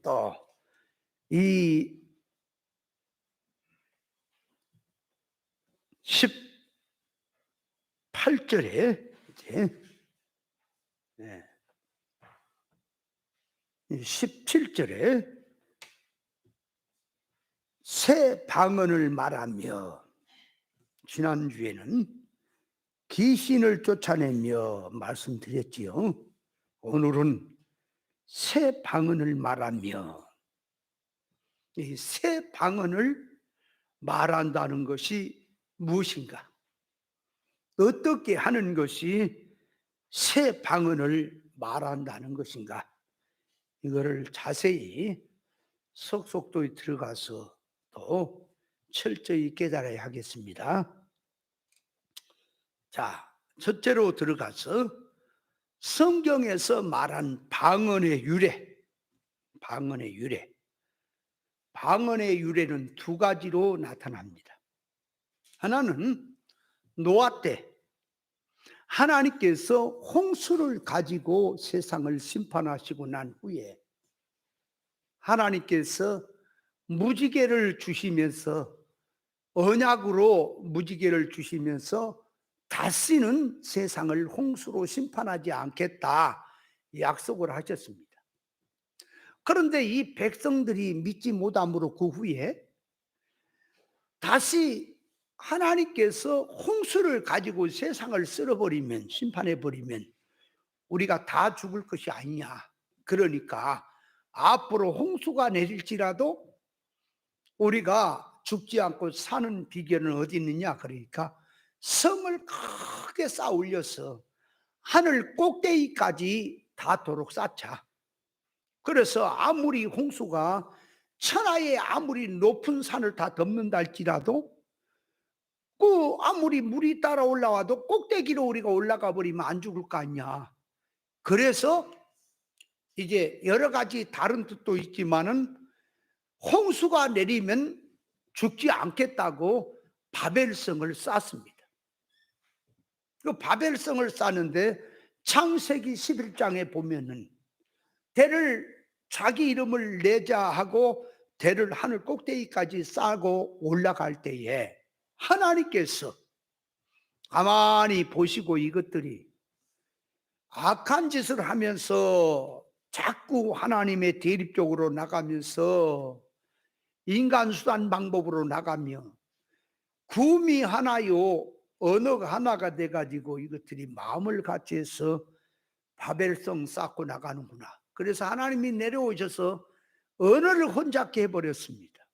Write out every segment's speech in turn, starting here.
또 이 18절에 이제 17절에 새 방언을 말하며, 지난주에는 귀신을 쫓아내며 말씀드렸지요. 오늘은 새 방언을 말하며, 이 새 방언을 말한다는 것이 무엇인가? 어떻게 하는 것이 새 방언을 말한다는 것인가? 이거를 자세히 속속도에 들어가서 또 철저히 깨달아야 하겠습니다. 자, 첫째로 들어가서 성경에서 말한 방언의 유래. 방언의 유래. 방언의 유래는 두 가지로 나타납니다. 하나는 노아 때 하나님께서 홍수를 가지고 세상을 심판하시고 난 후에 하나님께서 무지개를 주시면서, 언약으로 무지개를 주시면서 다시는 세상을 홍수로 심판하지 않겠다 약속을 하셨습니다. 그런데 이 백성들이 믿지 못함으로 그 후에 다시 하나님께서 홍수를 가지고 세상을 쓸어버리면, 심판해버리면 우리가 다 죽을 것이 아니냐. 그러니까 앞으로 홍수가 내릴지라도 우리가 죽지 않고 사는 비결은 어디 있느냐. 그러니까 성을 크게 쌓아 올려서 하늘 꼭대기까지 닿도록 쌓자. 그래서 아무리 홍수가 천하의 아무리 높은 산을 다 덮는다 할지라도 그 아무리 물이 따라 올라와도 꼭대기로 우리가 올라가 버리면 안 죽을 거 아니야. 그래서 이제 여러 가지 다른 뜻도 있지만은 홍수가 내리면 죽지 않겠다고 바벨성을 쌓습니다. 그 바벨성을 쌓는데 창세기 11장에 보면은 대를, 자기 이름을 내자 하고 대를 하늘 꼭대기까지 쌓고 올라갈 때에 하나님께서 가만히 보시고 이것들이 악한 짓을 하면서 자꾸 하나님의 대립적으로 나가면서 인간 수단 방법으로 나가며 구미 하나요 언어가 하나가 돼가지고 이것들이 마음을 같이 해서 바벨성 쌓고 나가는구나. 그래서 하나님이 내려오셔서 언어를 혼잡게 해버렸습니다.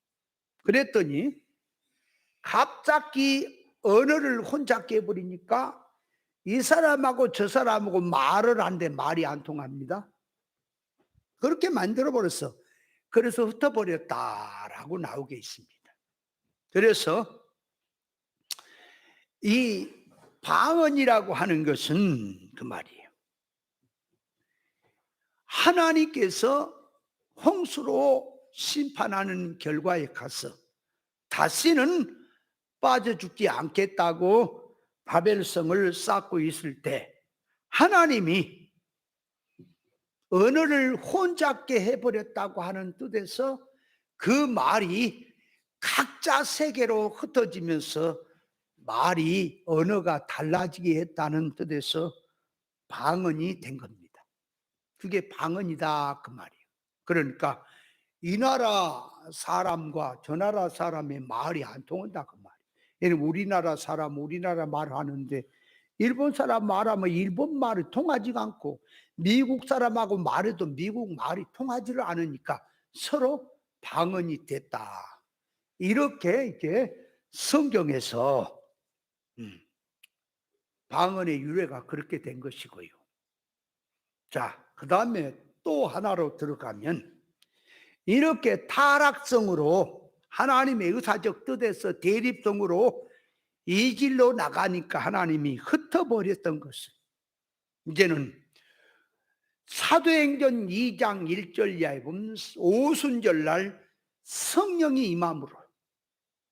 그랬더니 갑자기 언어를 혼잡게 해버리니까 이 사람하고 저 사람하고 말을 한데 말이 안 통합니다. 그렇게 만들어버렸어. 그래서 흩어버렸다라고 나오게 있습니다. 그래서 이 방언이라고 하는 것은 그 말이에요. 하나님께서 홍수로 심판하는 결과에 가서 다시는 빠져 죽지 않겠다고 바벨성을 쌓고 있을 때 하나님이 언어를 혼잡게 해버렸다고 하는 뜻에서 그 말이 각자 세계로 흩어지면서 말이, 언어가 달라지게 했다는 뜻에서 방언이 된 겁니다. 그게 방언이다 그 말이에요. 그러니까 이 나라 사람과 저 나라 사람의 말이 안 통한다 그 말이에요. 얘는 우리나라 사람 우리나라 말 하는데 일본 사람 말하면 일본 말이 통하지가 않고 미국 사람하고 말해도 미국 말이 통하지를 않으니까 서로 방언이 됐다. 이렇게 이제 성경에서 방언의 유래가 그렇게 된 것이고요. 자, 그 다음에 또 하나로 들어가면 이렇게 타락성으로 하나님의 의사적 뜻에서 대립성으로 이 길로 나가니까 하나님이 흩어버렸던 것을 이제는 사도행전 2장 1절 이하에 보면 오순절날 성령이 임함으로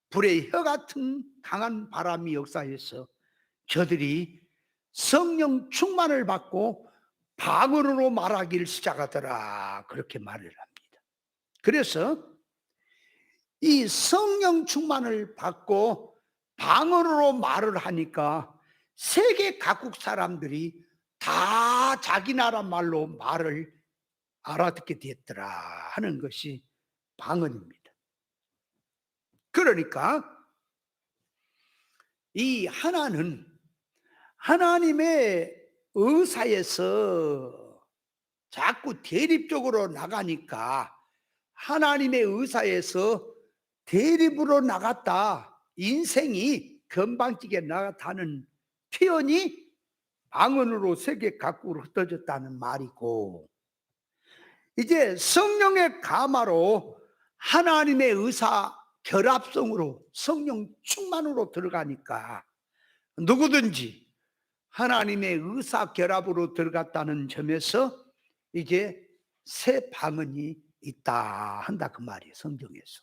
불의 혀 같은 강한 바람이 역사해서 저들이 성령 충만을 받고 방언으로 말하기를 시작하더라. 그렇게 말을 합니다. 그래서 이 성령 충만을 받고 방언으로 말을 하니까 세계 각국 사람들이 다 자기 나라 말로 말을 알아듣게 됐더라 하는 것이 방언입니다. 그러니까 이 하나는 하나님의 의사에서 자꾸 대립적으로 나가니까 하나님의 의사에서 대립으로 나갔다, 인생이 건방지게 나갔다는 표현이 방언으로 세계 각국으로 흩어졌다는 말이고, 이제 성령의 감화로 하나님의 의사 결합성으로 성령 충만으로 들어가니까 누구든지 하나님의 의사 결합으로 들어갔다는 점에서 이제 새 방언이 있다 한다 그 말이에요. 성경에서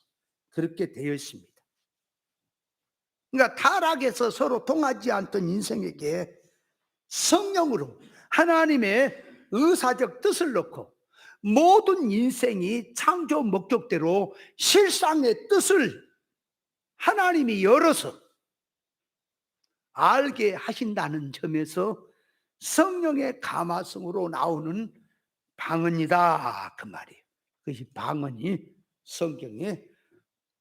그렇게 되어 있습니다. 그러니까 타락해서 서로 통하지 않던 인생에게 성령으로 하나님의 의사적 뜻을 넣고 모든 인생이 창조 목적대로 실상의 뜻을 하나님이 열어서 알게 하신다는 점에서 성령의 감화성으로 나오는 방언이다 그 말이에요. 그것이 방언이 성경에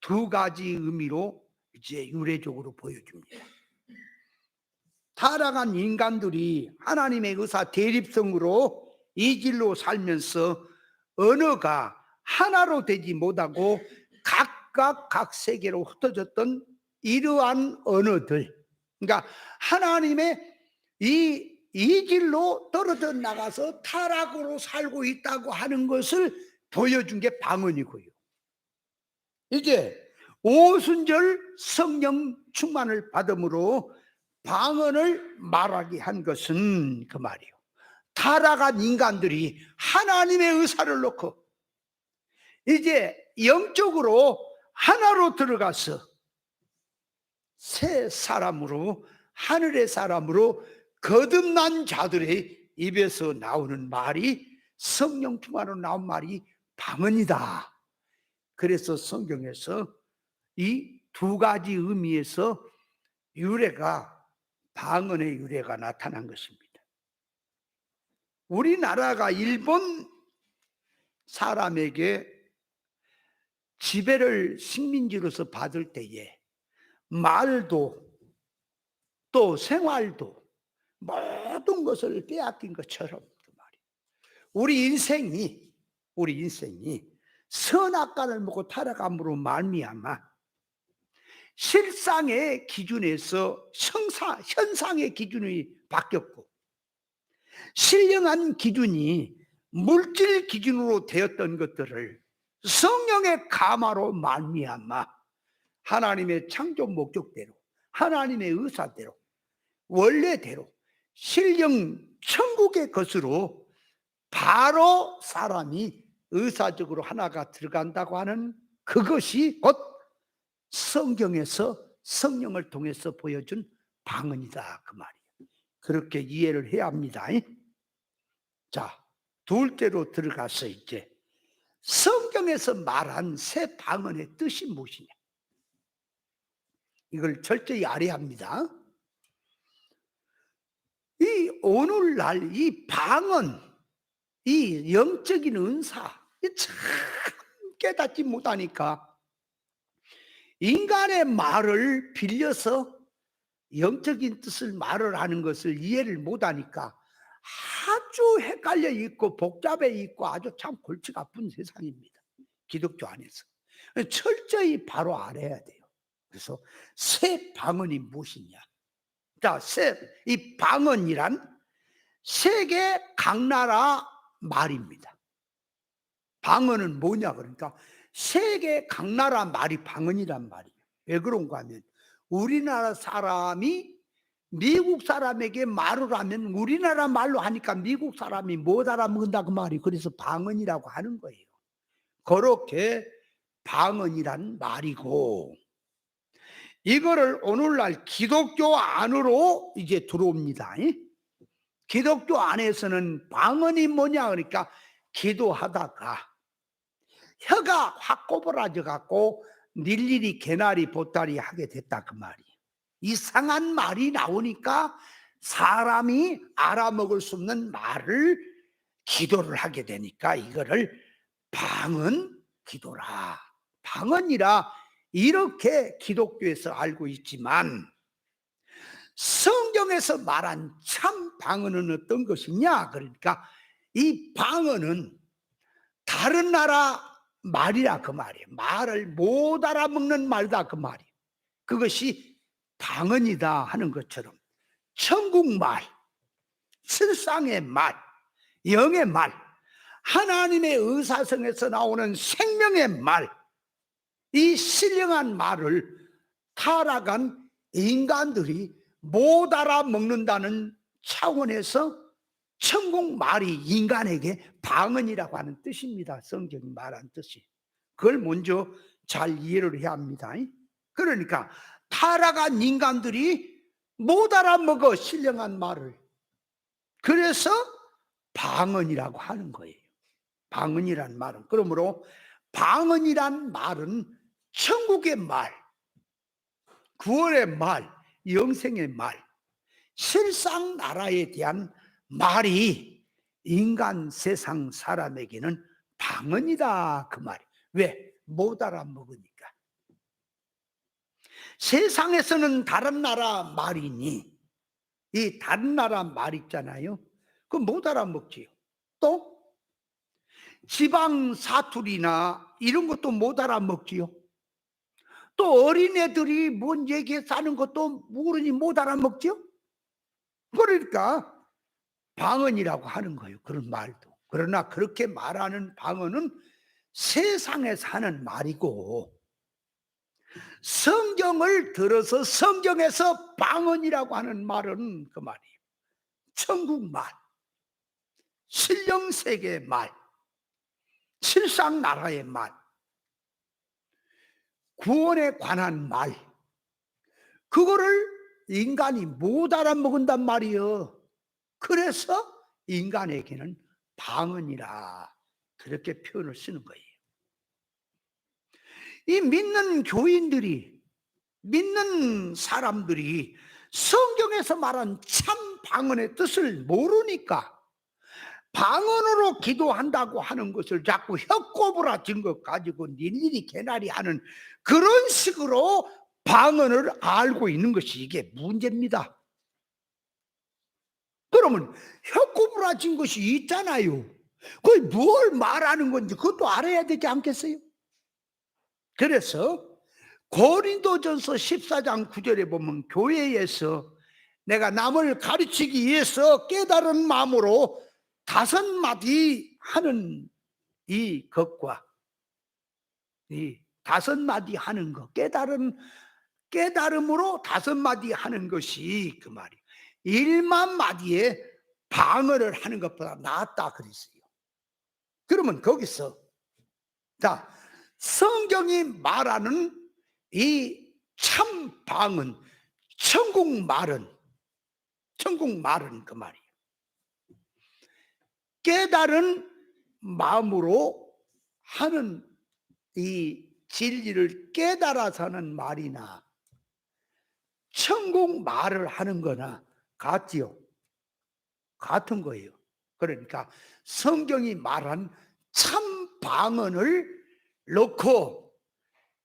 두 가지 의미로 이제 유래적으로 보여줍니다. 타락한 인간들이 하나님의 의사 대립성으로 이 길로 살면서 언어가 하나로 되지 못하고 각각 각 세계로 흩어졌던 이러한 언어들, 그러니까 하나님의 이 길로 떨어져 나가서 타락으로 살고 있다고 하는 것을 보여준 게 방언이고요. 이제 오순절 성령 충만을 받음으로 방언을 말하게 한 것은 그 말이에요. 타락한 인간들이 하나님의 의사를 놓고 이제 영적으로 하나로 들어가서 새 사람으로, 하늘의 사람으로 거듭난 자들의 입에서 나오는 말이, 성령 충만으로 나온 말이 방언이다. 그래서 성경에서 이 두 가지 의미에서 유래가, 방언의 유래가 나타난 것입니다. 우리나라가 일본 사람에게 지배를 식민지로서 받을 때에 말도 또 생활도 모든 것을 빼앗긴 것처럼 그 말이에요. 우리 인생이 선악과를 먹고 타락함으로 말미암아 실상의 기준에서 현상의 기준이 바뀌었고, 신령한 기준이 물질 기준으로 되었던 것들을 성령의 감화로 말미암아 하나님의 창조 목적대로, 하나님의 의사대로, 원래대로 신령 천국의 것으로 바로 사람이 의사적으로 하나가 들어간다고 하는 그것이 곧 성경에서 성령을 통해서 보여준 방언이다 그 말이에요. 그렇게 이해를 해야 합니다. 자, 둘째로 들어가서 이제 성경에서 말한 새 방언의 뜻이 무엇이냐, 이걸 철저히 알아야 합니다. 이 오늘날 이 방언, 이 영적인 은사, 참 깨닫지 못하니까 인간의 말을 빌려서 영적인 뜻을 말을 하는 것을 이해를 못하니까 아주 헷갈려 있고 복잡해 있고 아주 참 골치가 아픈 세상입니다. 기독교 안에서 철저히 바로 알아야 돼요. 그래서 새 방언이 무엇이냐? 자, 이 방언이란 세계 각 나라 말입니다. 방언은 뭐냐 그러니까 세계 각 나라 말이 방언이란 말이에요. 왜 그런가 하면 우리나라 사람이 미국 사람에게 말을 하면 우리나라 말로 하니까 미국 사람이 못 알아먹는다 그 말이, 그래서 방언이라고 하는 거예요. 그렇게 방언이란 말이고, 이거를 오늘날 기독교 안으로 이제 들어옵니다. 기독교 안에서는 방언이 뭐냐 그러니까 기도하다가 혀가 확 꼬부라져 갖고 일일이 개나리 보따리 하게 됐다 그 말이에요. 이상한 말이 나오니까 사람이 알아먹을 수 없는 말을 기도를 하게 되니까 이거를 방언 기도라, 방언이라 이렇게 기독교에서 알고 있지만, 성경에서 말한 참 방언은 어떤 것이냐? 그러니까 이 방언은 다른 나라 말이라 그 말이에요. 말을 못 알아먹는 말이다 그 말이에요. 그것이 방언이다 하는 것처럼 천국말, 실상의 말, 영의 말, 하나님의 의사성에서 나오는 생명의 말, 이 신령한 말을 타락한 인간들이 못 알아먹는다는 차원에서 천국 말이 인간에게 방언이라고 하는 뜻입니다. 성경이 말한 뜻이. 그걸 먼저 잘 이해를 해야 합니다. 그러니까 타락한 인간들이 못 알아먹어 신령한 말을. 그래서 방언이라고 하는 거예요. 방언이란 말은. 그러므로 방언이란 말은 천국의 말, 구원의 말, 영생의 말, 실상 나라에 대한 말이 인간 세상 사람에게는 방언이다 그 말이에요. 왜? 못 알아먹으니까. 세상에서는 다른 나라 말이니 이 다른 나라 말 있잖아요. 그거 못 알아먹지요. 또 지방 사투리나 이런 것도 못 알아먹지요. 또 어린애들이 뭔 얘기해서 하는 것도 모르니 못 알아먹지요. 그러니까 방언이라고 하는 거예요. 그런 말도. 그러나 그렇게 말하는 방언은 세상에서 하는 말이고, 성경을 들어서 성경에서 방언이라고 하는 말은 그 말이에요. 천국말, 신령세계의 말, 실상 나라의 말, 구원에 관한 말, 그거를 인간이 못 알아먹은단 말이에요. 그래서 인간에게는 방언이라 그렇게 표현을 쓰는 거예요. 이 믿는 교인들이, 믿는 사람들이 성경에서 말한 참 방언의 뜻을 모르니까 방언으로 기도한다고 하는 것을 자꾸 혀꼬부라진 것 가지고 일일이 개나리 하는 그런 식으로 방언을 알고 있는 것이 이게 문제입니다. 그러면 혀꼬부라진 것이 있잖아요. 그게 뭘 말하는 건지 그것도 알아야 되지 않겠어요? 그래서 고린도전서 14장 9절에 보면 교회에서 내가 남을 가르치기 위해서 깨달은 마음으로 5마디 하는 이 것과 이 5마디 하는 것, 깨달음으로 5마디 하는 것이 그 말이에요. 1만 마디에 방언을 하는 것보다 낫다 그랬어요. 그러면 거기서 자, 성경이 말하는 이 참 방언, 천국 말은 그 말이에요. 깨달은 마음으로 하는 이 진리를 깨달아서 하는 말이나 천국 말을 하는 거나 같지요. 같은 거예요. 그러니까 성경이 말한 참 방언을 놓고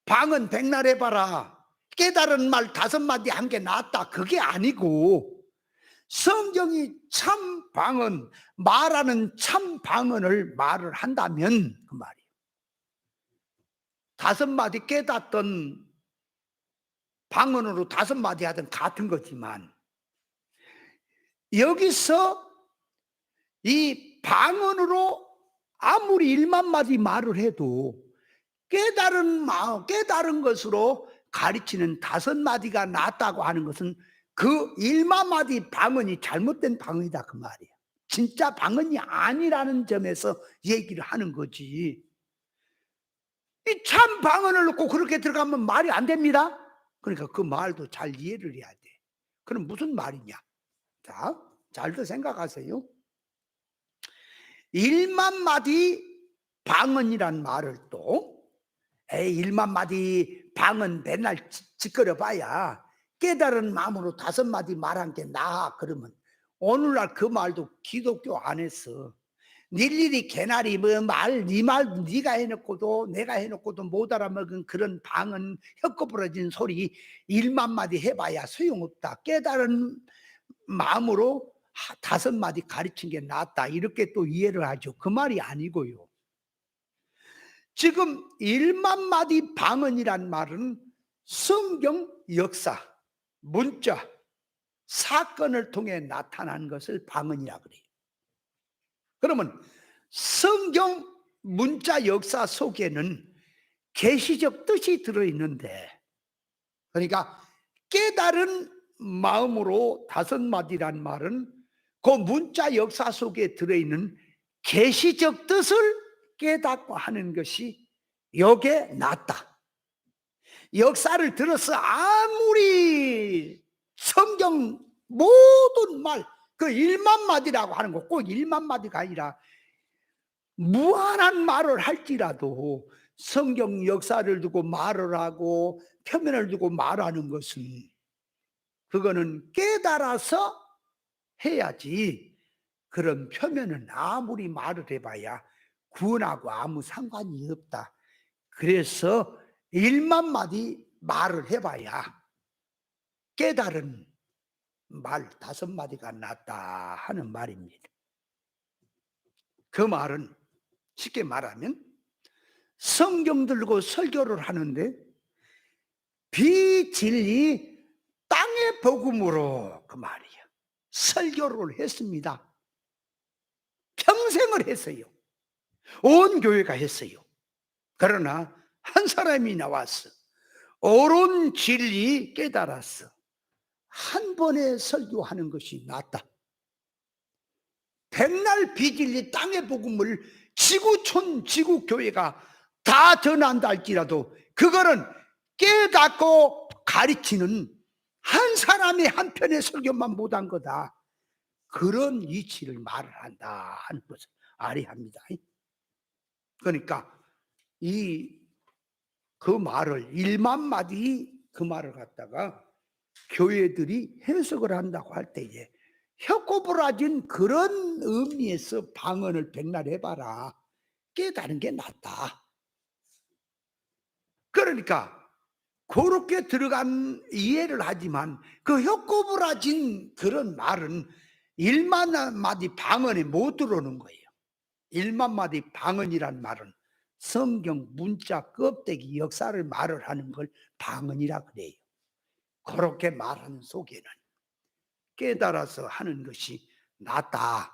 방언 백날 해봐라, 깨달은 말 5마디 한 게 낫다, 그게 아니고 성경이 참 방언, 말하는 참 방언을 말을 한다면 그 말이에요. 5마디 깨닫던 방언으로 5마디 하든 같은 거지만, 여기서 이 방언으로 아무리 1만 마디 말을 해도 깨달은 마음, 깨달은 것으로 가르치는 5마디가 낫다고 하는 것은 그 1만 마디 방언이 잘못된 방언이다 그 말이에요. 진짜 방언이 아니라는 점에서 얘기를 하는 거지. 이 참 방언을 놓고 그렇게 들어가면 말이 안 됩니다. 그러니까 그 말도 잘 이해를 해야 돼. 그럼 무슨 말이냐? 자, 잘도 생각하세요. 1만 마디 방언이란 말을 또 일만 마디 방언 맨날 짓거려 봐야 깨달은 마음으로 5마디 말한 게 나아. 그러면 오늘날 그 말도 기독교 안에서 일일이 개나리 네 말 네가 해놓고도 내가 해놓고도 못 알아먹은 그런 방언 혀꼬부러진 소리 1만 마디 해봐야 소용없다. 깨달은 마음으로 5마디 가르친 게 낫다. 이렇게 또 이해를 하죠. 그 말이 아니고요. 지금 1만 마디 방언이란 말은 성경 역사, 문자, 사건을 통해 나타난 것을 방언이라 그래요. 그러면 성경 문자 역사 속에는 계시적 뜻이 들어있는데, 그러니까 깨달은 마음으로 5마디란 말은 그 문자 역사 속에 들어있는 계시적 뜻을 깨닫고 하는 것이 요게 낫다. 역사를 들어서 아무리 성경 모든 말 그 1만 마디라고 하는 거 꼭 1만 마디가 아니라 무한한 말을 할지라도 성경 역사를 두고 말을 하고 표면을 두고 말하는 것은 그거는 깨달아서 해야지, 그런 표면은 아무리 말을 해봐야 구원하고 아무 상관이 없다. 그래서 1만 마디 말을 해봐야 깨달은 말 5마디가 낫다 하는 말입니다. 그 말은 쉽게 말하면 성경 들고 설교를 하는데 비진리 땅의 복음으로 그 말이에요. 설교를 했습니다. 평생을 했어요. 온 교회가 했어요. 그러나 한 사람이 나왔어. 옳은 진리 깨달았어. 한 번에 설교하는 것이 낫다. 백날 비진리 땅의 복음을 지구촌 지구교회가 다 전한다 할지라도 그거는 깨닫고 가르치는 한 사람의 한 편의 설교만 못한 거다. 그런 이치를 말을 한다 하는 것을 알아야 합니다. 그러니까 그 말을 1만 마디 그 말을 갖다가 교회들이 해석을 한다고 할 때에 혀꼬부라진 그런 의미에서 방언을 백날 해봐라. 깨달은 게 낫다. 그러니까 그렇게 들어간 이해를 하지만 그 혀꼬부라진 그런 말은 1만 마디 방언에 못 들어오는 거예요. 1만 마디 방언이란 말은 성경 문자 껍데기 역사를 말을 하는 걸 방언이라 그래요. 그렇게 말하는 속에는 깨달아서 하는 것이 낫다.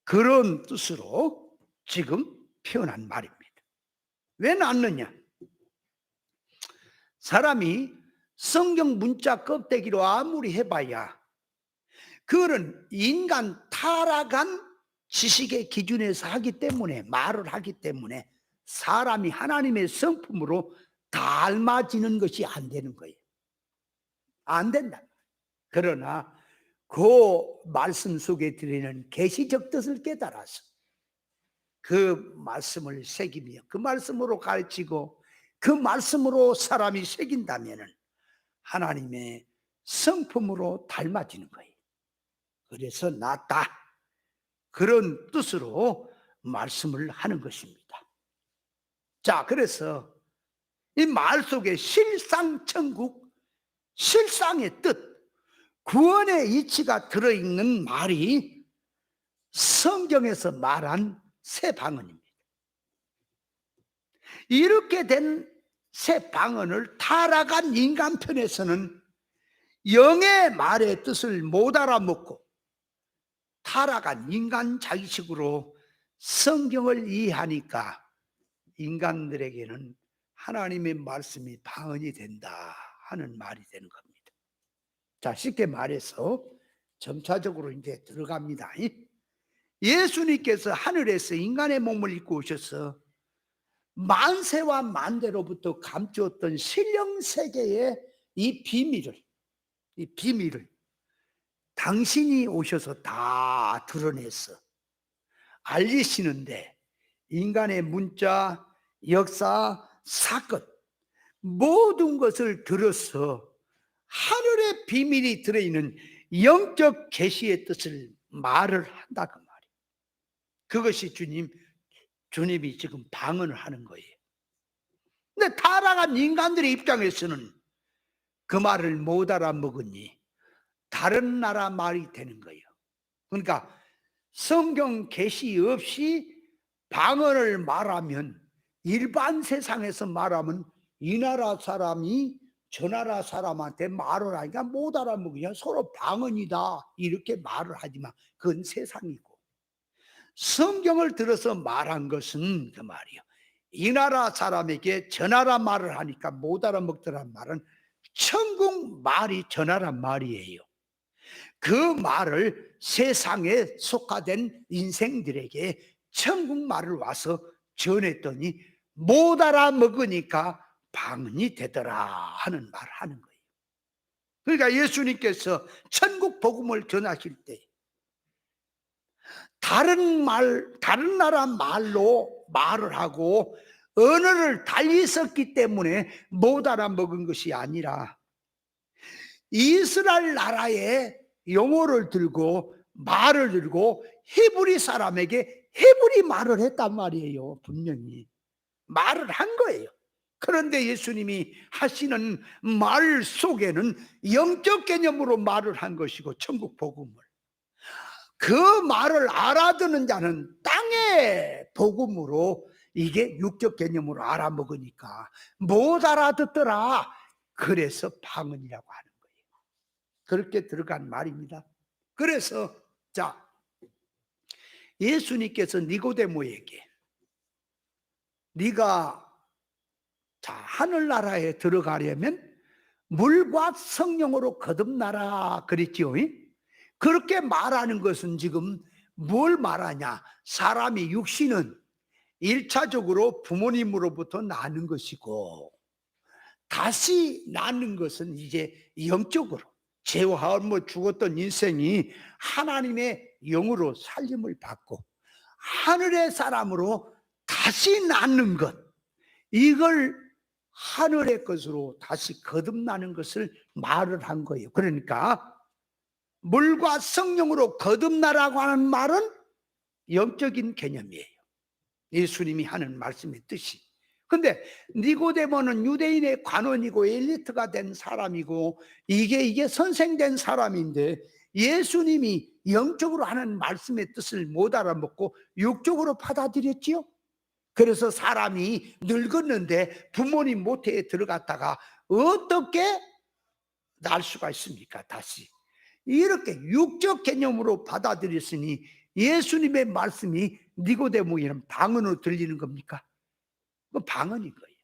그런 뜻으로 지금 표현한 말입니다. 왜 낫느냐? 사람이 성경 문자 껍데기로 아무리 해봐야 그거는 인간 타락한 지식의 기준에서 하기 때문에, 말을 하기 때문에 사람이 하나님의 성품으로 닮아지는 것이 안 되는 거예요. 안 된다. 그러나 그 말씀 속에 들어있는 계시적 뜻을 깨달아서 그 말씀을 새기며 그 말씀으로 가르치고 그 말씀으로 사람이 새긴다면 하나님의 성품으로 닮아지는 거예요. 그래서 낫다. 그런 뜻으로 말씀을 하는 것입니다. 자, 그래서 이 말 속에 실상천국, 실상의 뜻, 구원의 이치가 들어있는 말이 성경에서 말한 새 방언입니다. 이렇게 된 새 방언을 타락한 인간 편에서는 영의 말의 뜻을 못 알아먹고 타락한 인간 자기식으로 성경을 이해하니까 인간들에게는 하나님의 말씀이 방언이 된다 하는 말이 되는 겁니다. 자, 쉽게 말해서 점차적으로 이제 들어갑니다. 예수님께서 하늘에서 인간의 몸을 입고 오셔서 만세와 만대로부터 감추었던 신령 세계의 이 비밀을 당신이 오셔서 다 드러내서 알리시는데 인간의 문자, 역사, 사건 모든 것을 들어서 하늘의 비밀이 들어있는 영적 계시의 뜻을 말을 한다 그 말이에요. 그것이 주님이 지금 방언을 하는 거예요. 근데 타락한 인간들의 입장에서는 그 말을 못 알아먹으니 다른 나라 말이 되는 거예요. 그러니까 성경 계시 없이 방언을 말하면, 일반 세상에서 말하면 이 나라 사람이 저 나라 사람한테 말을 하니까 못 알아먹으냐, 서로 방언이다 이렇게 말을 하지만 그건 세상이고, 성경을 들어서 말한 것은 그 말이요, 이 나라 사람에게 저 나라 말을 하니까 못 알아먹더란 말은 천국 말이 저 나라 말이에요. 그 말을 세상에 속화된 인생들에게 천국 말을 와서 전했더니 못 알아먹으니까 방언이 되더라 하는 말을 하는 거예요. 그러니까 예수님께서 천국 복음을 전하실 때 다른 나라 말로 말을 하고 언어를 달리 썼기 때문에 못 알아먹은 것이 아니라 이스라엘 나라의 영어를 들고 말을 들고 히브리 사람에게 히브리 말을 했단 말이에요. 분명히 말을 한 거예요. 그런데 예수님이 하시는 말 속에는 영적 개념으로 말을 한 것이고, 천국 복음을 그 말을 알아듣는 자는 땅의 복음으로, 이게 육적 개념으로 알아먹으니까 못 알아듣더라. 그래서 방언이라고 하는 거예요. 그렇게 들어간 말입니다. 그래서 자, 예수님께서 니고데모에게 네가 하늘나라에 들어가려면 물과 성령으로 거듭나라 그랬지요. 그렇게 말하는 것은 지금 뭘 말하냐, 사람이 육신은 1차적으로 부모님으로부터 나는 것이고, 다시 낳는 것은 이제 영적으로 죄와 죽었던 인생이 하나님의 영으로 살림을 받고 하늘의 사람으로 다시 낳는 것, 이걸 하늘의 것으로 다시 거듭나는 것을 말을 한 거예요. 그러니까 물과 성령으로 거듭나라고 하는 말은 영적인 개념이에요. 예수님이 하는 말씀의 뜻이. 근데 니고데모는 유대인의 관원이고 엘리트가 된 사람이고 이게 선생된 사람인데, 예수님이 영적으로 하는 말씀의 뜻을 못 알아먹고 육적으로 받아들였지요. 그래서 사람이 늙었는데 부모님 모태에 들어갔다가 어떻게 날 수가 있습니까? 다시 이렇게 육적 개념으로 받아들였으니 예수님의 말씀이 니고데모에는 방언으로 들리는 겁니까? 그 방언인 거예요.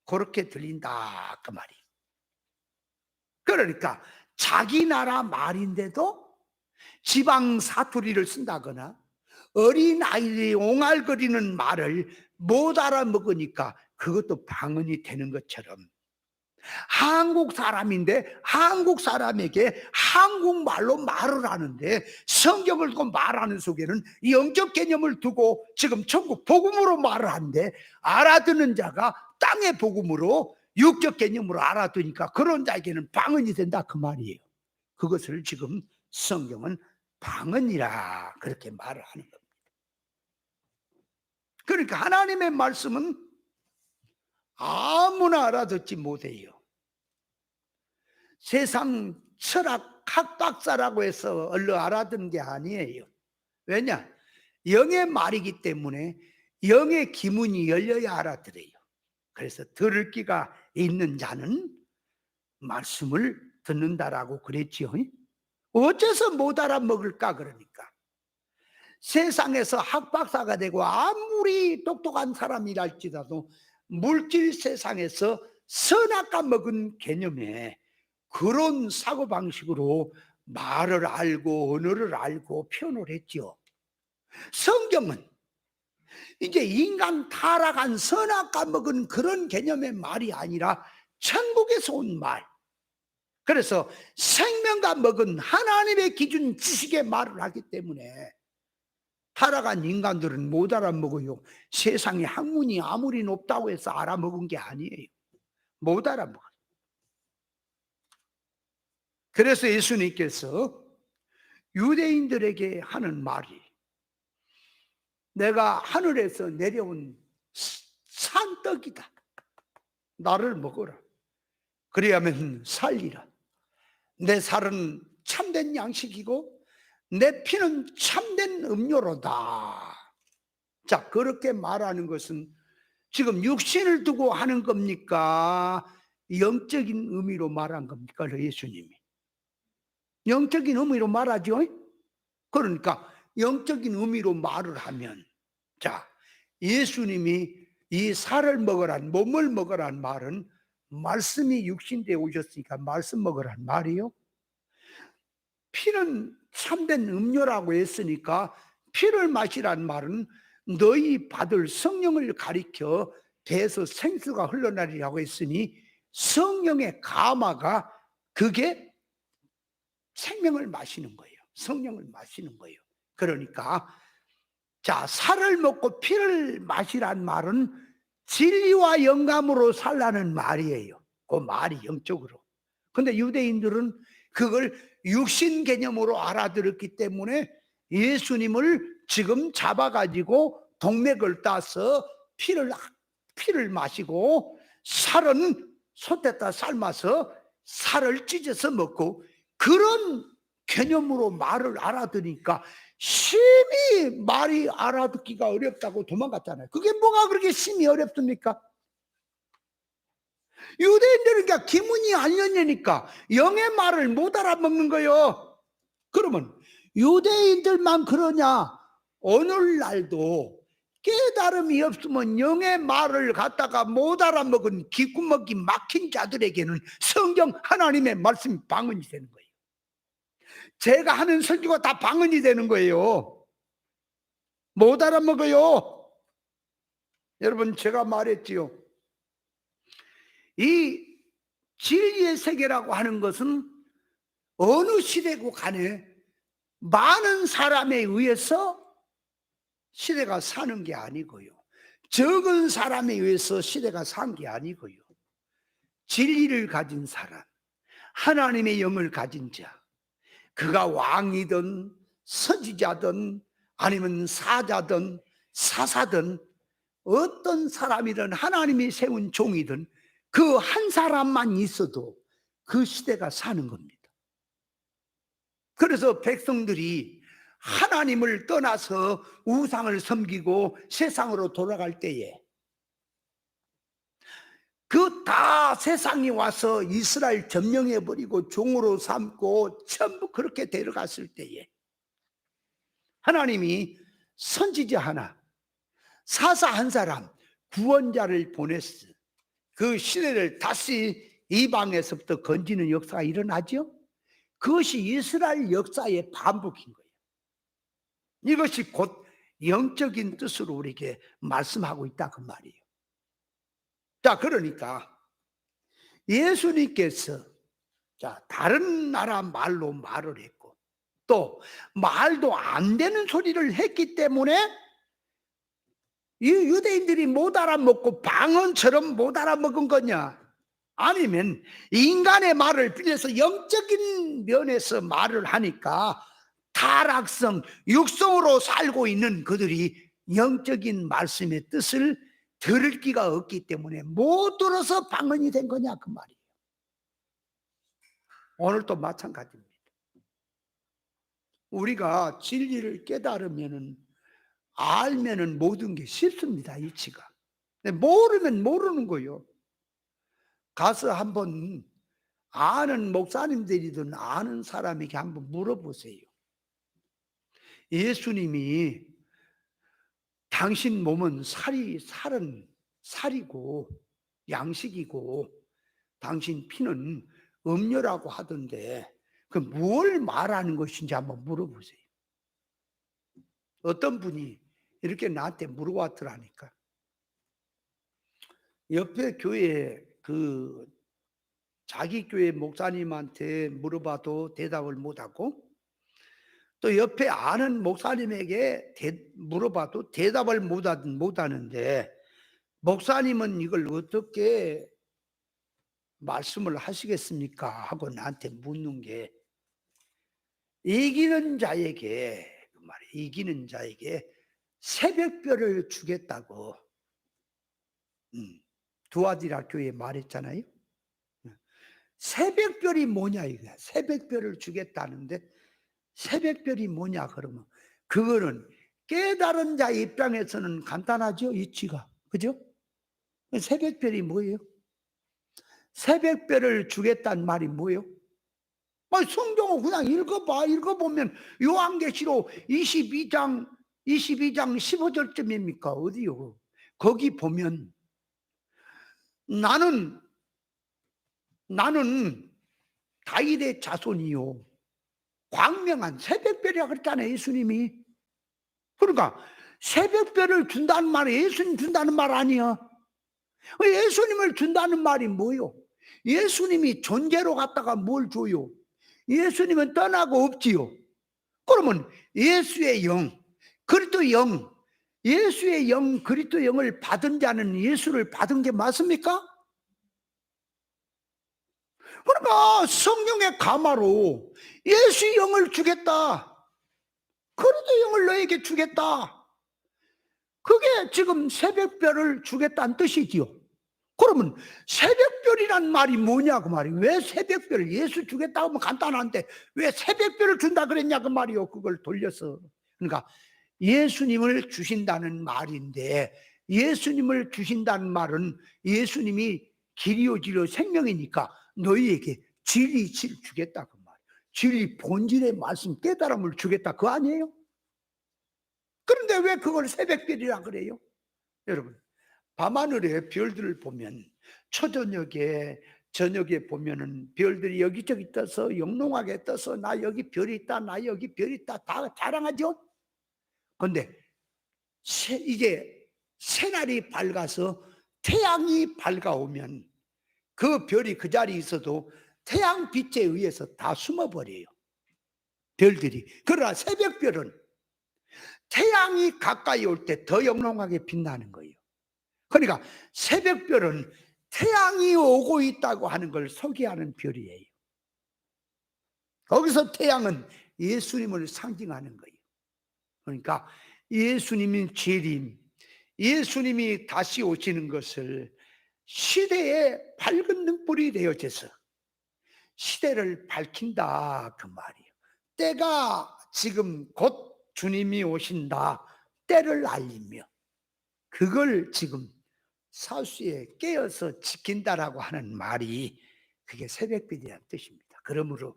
그렇게 들린다 그 말이에요. 그러니까 자기 나라 말인데도 지방 사투리를 쓴다거나 어린 아이들이 옹알거리는 말을 못 알아먹으니까 그것도 방언이 되는 것처럼, 한국 사람인데 한국 사람에게 한국말로 말을 하는데 성경을 두고 말하는 속에는 영적 개념을 두고 지금 천국 복음으로 말을 하는데, 알아듣는 자가 땅의 복음으로 육적 개념으로 알아듣으니까 그런 자에게는 방언이 된다 그 말이에요. 그것을 지금 성경은 방언이라 그렇게 말을 하는 겁니다. 그러니까 하나님의 말씀은 아무나 알아듣지 못해요. 세상 철학 학박사라고 해서 얼른 알아듣는 게 아니에요. 왜냐? 영의 말이기 때문에 영의 기문이 열려야 알아들어요. 그래서 들을 귀가 있는 자는 말씀을 듣는다라고 그랬지요. 어째서 못 알아먹을까? 그러니까 세상에서 학박사가 되고 아무리 똑똑한 사람이랄지라도 물질 세상에서 선악과 먹은 개념에 그런 사고방식으로 말을 알고 언어를 알고 표현을 했죠. 성경은 이제 인간 타락한 선악과 먹은 그런 개념의 말이 아니라 천국에서 온 말, 그래서 생명과 먹은 하나님의 기준 지식의 말을 하기 때문에 타락한 인간들은 못 알아먹어요. 세상에 학문이 아무리 높다고 해서 알아먹은 게 아니에요. 못 알아먹어요. 그래서 예수님께서 유대인들에게 하는 말이, 내가 하늘에서 내려온 산떡이다. 나를 먹어라. 그래야만 살리라. 내 살은 참된 양식이고 내 피는 참된 음료로다. 자, 그렇게 말하는 것은 지금 육신을 두고 하는 겁니까? 영적인 의미로 말한 겁니까? 예수님이 영적인 의미로 말하죠. 그러니까 영적인 의미로 말을 하면, 자, 예수님이 이 살을 먹으란, 몸을 먹으란 말은 말씀이 육신되어 오셨으니까 말씀 먹으란 말이요. 피는 참된 음료라고 했으니까 피를 마시란 말은 너희 받을 성령을 가리켜 배에서 생수가 흘러나리라고 했으니 성령의 가마가, 그게 생명을 마시는 거예요. 성령을 마시는 거예요. 그러니까 자, 살을 먹고 피를 마시란 말은 진리와 영감으로 살라는 말이에요. 그 말이 영적으로. 근데 유대인들은 그걸 육신 개념으로 알아들었기 때문에 예수님을 지금 잡아가지고 동맥을 따서 피를 마시고, 살은 솥에다 삶아서 살을 찢어서 먹고, 그런 개념으로 말을 알아들으니까 심히 말이 알아듣기가 어렵다고 도망갔잖아요. 그게 뭐가 그렇게 심히 어렵습니까? 유대인들은 그러니까 기문이 안 열리니까 영의 말을 못 알아먹는 거예요. 그러면 유대인들만 그러냐? 오늘날도 깨달음이 없으면 영의 말을 갖다가 못 알아먹은 귓구멍이 막힌 자들에게는 성경 하나님의 말씀이 방언이 되는 거예요. 제가 하는 설교가 다 방언이 되는 거예요. 못 알아먹어요. 여러분, 제가 말했지요. 이 진리의 세계라고 하는 것은 어느 시대고 간에 많은 사람에 의해서 시대가 사는 게 아니고요, 적은 사람에 의해서 시대가 산 게 아니고요, 진리를 가진 사람, 하나님의 영을 가진 자, 그가 왕이든 선지자든 아니면 사자든 사사든 어떤 사람이든 하나님이 세운 종이든 그 한 사람만 있어도 그 시대가 사는 겁니다. 그래서 백성들이 하나님을 떠나서 우상을 섬기고 세상으로 돌아갈 때에 그 다 세상이 와서 이스라엘 점령해버리고 종으로 삼고 전부 그렇게 데려갔을 때에 하나님이 선지자 하나, 사사 한 사람, 구원자를 보냈어. 그 시대를 다시 이방에서부터 건지는 역사가 일어나죠. 그것이 이스라엘 역사의 반복인 거예요. 이것이 곧 영적인 뜻으로 우리에게 말씀하고 있다 그 말이에요. 자, 그러니까 예수님께서 자, 다른 나라 말로 말을 했고 또 말도 안 되는 소리를 했기 때문에 이 유대인들이 못 알아먹고 방언처럼 못 알아먹은 거냐? 아니면 인간의 말을 빌려서 영적인 면에서 말을 하니까 타락성, 육성으로 살고 있는 그들이 영적인 말씀의 뜻을 들을 기가 없기 때문에 못 들어서 방언이 된 거냐 그 말이에요. 오늘도 마찬가지입니다. 우리가 진리를 깨달으면은, 알면은 모든 게 쉽습니다, 이치가. 모르면 모르는 거예요. 가서 한번 아는 목사님들이든 아는 사람에게 한번 물어보세요. 예수님이 당신 몸은 살은 살이고 양식이고 당신 피는 음료라고 하던데 그 뭘 말하는 것인지 한번 물어보세요. 어떤 분이 이렇게 나한테 물어봤더라니까. 옆에 교회 자기 교회 목사님한테 물어봐도 대답을 못하고 또 옆에 아는 목사님에게 물어봐도 대답을 못 하는데 목사님은 이걸 어떻게 말씀을 하시겠습니까? 하고 나한테 묻는 게 이기는 자에게 그 말이에요. 이기는 자에게 새벽별을 주겠다고 두아디라 교회에 말했잖아요. 새벽별이 뭐냐 이거야. 새벽별을 주겠다는데 새벽별이 뭐냐 그러면 그거는 깨달은 자 입장에서는 간단하죠. 이치가. 그죠? 새벽별이 뭐예요? 새벽별을 주겠다는 말이 뭐예요? 성경을 그냥 읽어보면 요한계시록 22장 15절쯤입니까? 어디요? 거기 보면 나는 다윗의 자손이요 광명한 새벽별이라 그랬잖아요. 예수님이. 그러니까 새벽별을 준다는 말이 예수님 준다는 말 아니야. 예수님을 준다는 말이 뭐요? 예수님이 존재로 갔다가 뭘 줘요? 예수님은 떠나고 없지요. 그러면 예수의 영, 그리스도 영, 예수의 영, 그리스도 영을 받은 자는 예수를 받은 게 맞습니까? 그러니까 성령의 감화로 예수의 영을 주겠다. 그리스도 영을 너에게 주겠다. 그게 지금 새벽별을 주겠다는 뜻이지요. 그러면 새벽별이란 말이 뭐냐 그 말이에요. 왜 새벽별을 예수 주겠다 하면 간단한데 왜 새벽별을 준다 그랬냐 그 말이요. 그걸 돌려서. 그러니까 예수님을 주신다는 말인데 예수님을 주신다는 말은 예수님이 길이요 진리요 생명이니까 너희에게 진리 주겠다 그 말이에요. 진리 본질의 말씀 깨달음을 주겠다 그거 아니에요? 그런데 왜 그걸 새벽별이라 그래요? 여러분 밤하늘에 별들을 보면 초저녁에 저녁에 보면은 별들이 여기저기 떠서 영롱하게 떠서 나 여기 별이 있다 나 여기 별이 있다 다 자랑하죠. 그런데 이제 새날이 밝아서 태양이 밝아오면 그 별이 그 자리에 있어도 태양 빛에 의해서 다 숨어버려요. 별들이. 그러나 새벽별은 태양이 가까이 올 때 더 영롱하게 빛나는 거예요. 그러니까 새벽별은 태양이 오고 있다고 하는 걸 소개하는 별이에요. 거기서 태양은 예수님을 상징하는 거예요. 그러니까 예수님이 재림, 예수님이 다시 오시는 것을 시대의 밝은 등불이 되어져서 시대를 밝힌다 그 말이에요. 때가 지금 곧 주님이 오신다. 때를 알리며 그걸 지금 사수에 깨어서 지킨다라고 하는 말이 그게 새벽별이라는 뜻입니다. 그러므로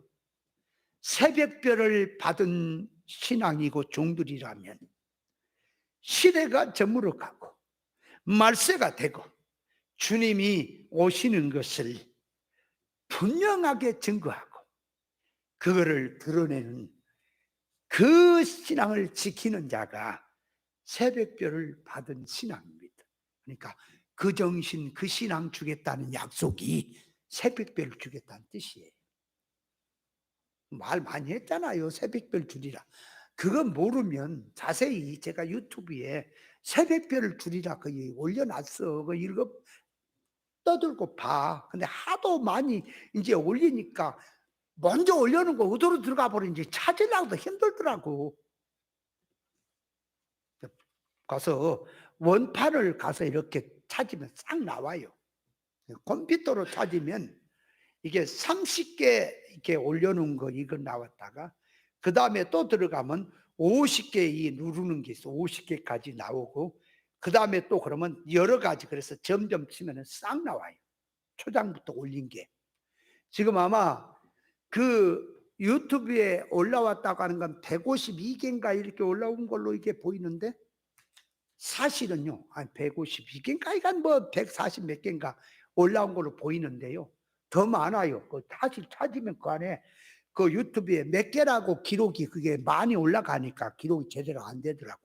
새벽별을 받은 신앙이고 종들이라면 시대가 저물어가고 말세가 되고 주님이 오시는 것을 분명하게 증거하고 그거를 드러내는 그 신앙을 지키는 자가 새벽별을 받은 신앙입니다. 그러니까 그 정신, 그 신앙 주겠다는 약속이 새벽별 주겠다는 뜻이에요. 말 많이 했잖아요. 새벽별 주리라. 그거 모르면 자세히 제가 유튜브에 새벽별을 주리라 거기 올려놨어. 그 읽어 떠들고 봐. 근데 하도 많이 이제 올리니까 먼저 올려놓은 거 어디로 들어가 버리는지 찾으려고도 힘들더라고. 가서 원판을 가서 이렇게 찾으면 싹 나와요. 컴퓨터로 찾으면 이게 30개 이렇게 올려놓은 거 이거 나왔다가 그 다음에 또 들어가면 50개 이 누르는 게 있어. 50개까지 나오고 그 다음에 또 그러면 여러 가지 그래서 점점 치면은 싹 나와요. 초장부터 올린 게. 지금 아마 그 유튜브에 올라왔다고 하는 건 152개인가 이렇게 올라온 걸로 이게 보이는데 사실은요, 한 152개인가, 이건 뭐 140 몇 개인가 올라온 걸로 보이는데요. 더 많아요. 그 사실 찾으면 그 안에 그 유튜브에 몇 개라고 기록이 그게 많이 올라가니까 기록이 제대로 안 되더라고.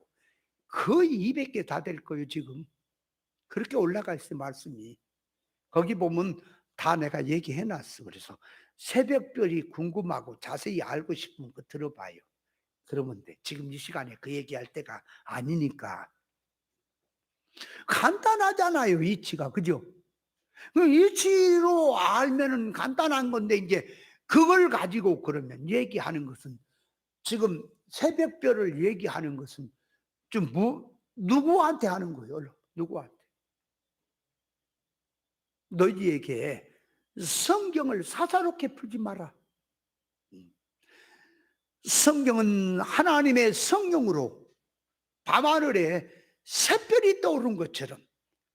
거의 200개 다 될 거예요, 지금. 그렇게 올라가 있어요, 말씀이. 거기 보면 다 내가 얘기해 놨어. 그래서 새벽별이 궁금하고 자세히 알고 싶으면 그 들어봐요. 그러면 돼. 지금 이 시간에 그 얘기할 때가 아니니까. 간단하잖아요, 이치가. 그죠? 그 이치로 알면은 간단한 건데, 이제 그걸 가지고 그러면 얘기하는 것은, 지금 새벽별을 얘기하는 것은 좀 누구한테 하는 거예요? 누구한테? 너희에게 성경을 사사롭게 풀지 마라. 성경은 하나님의 성령으로 밤하늘에 새별이 떠오른 것처럼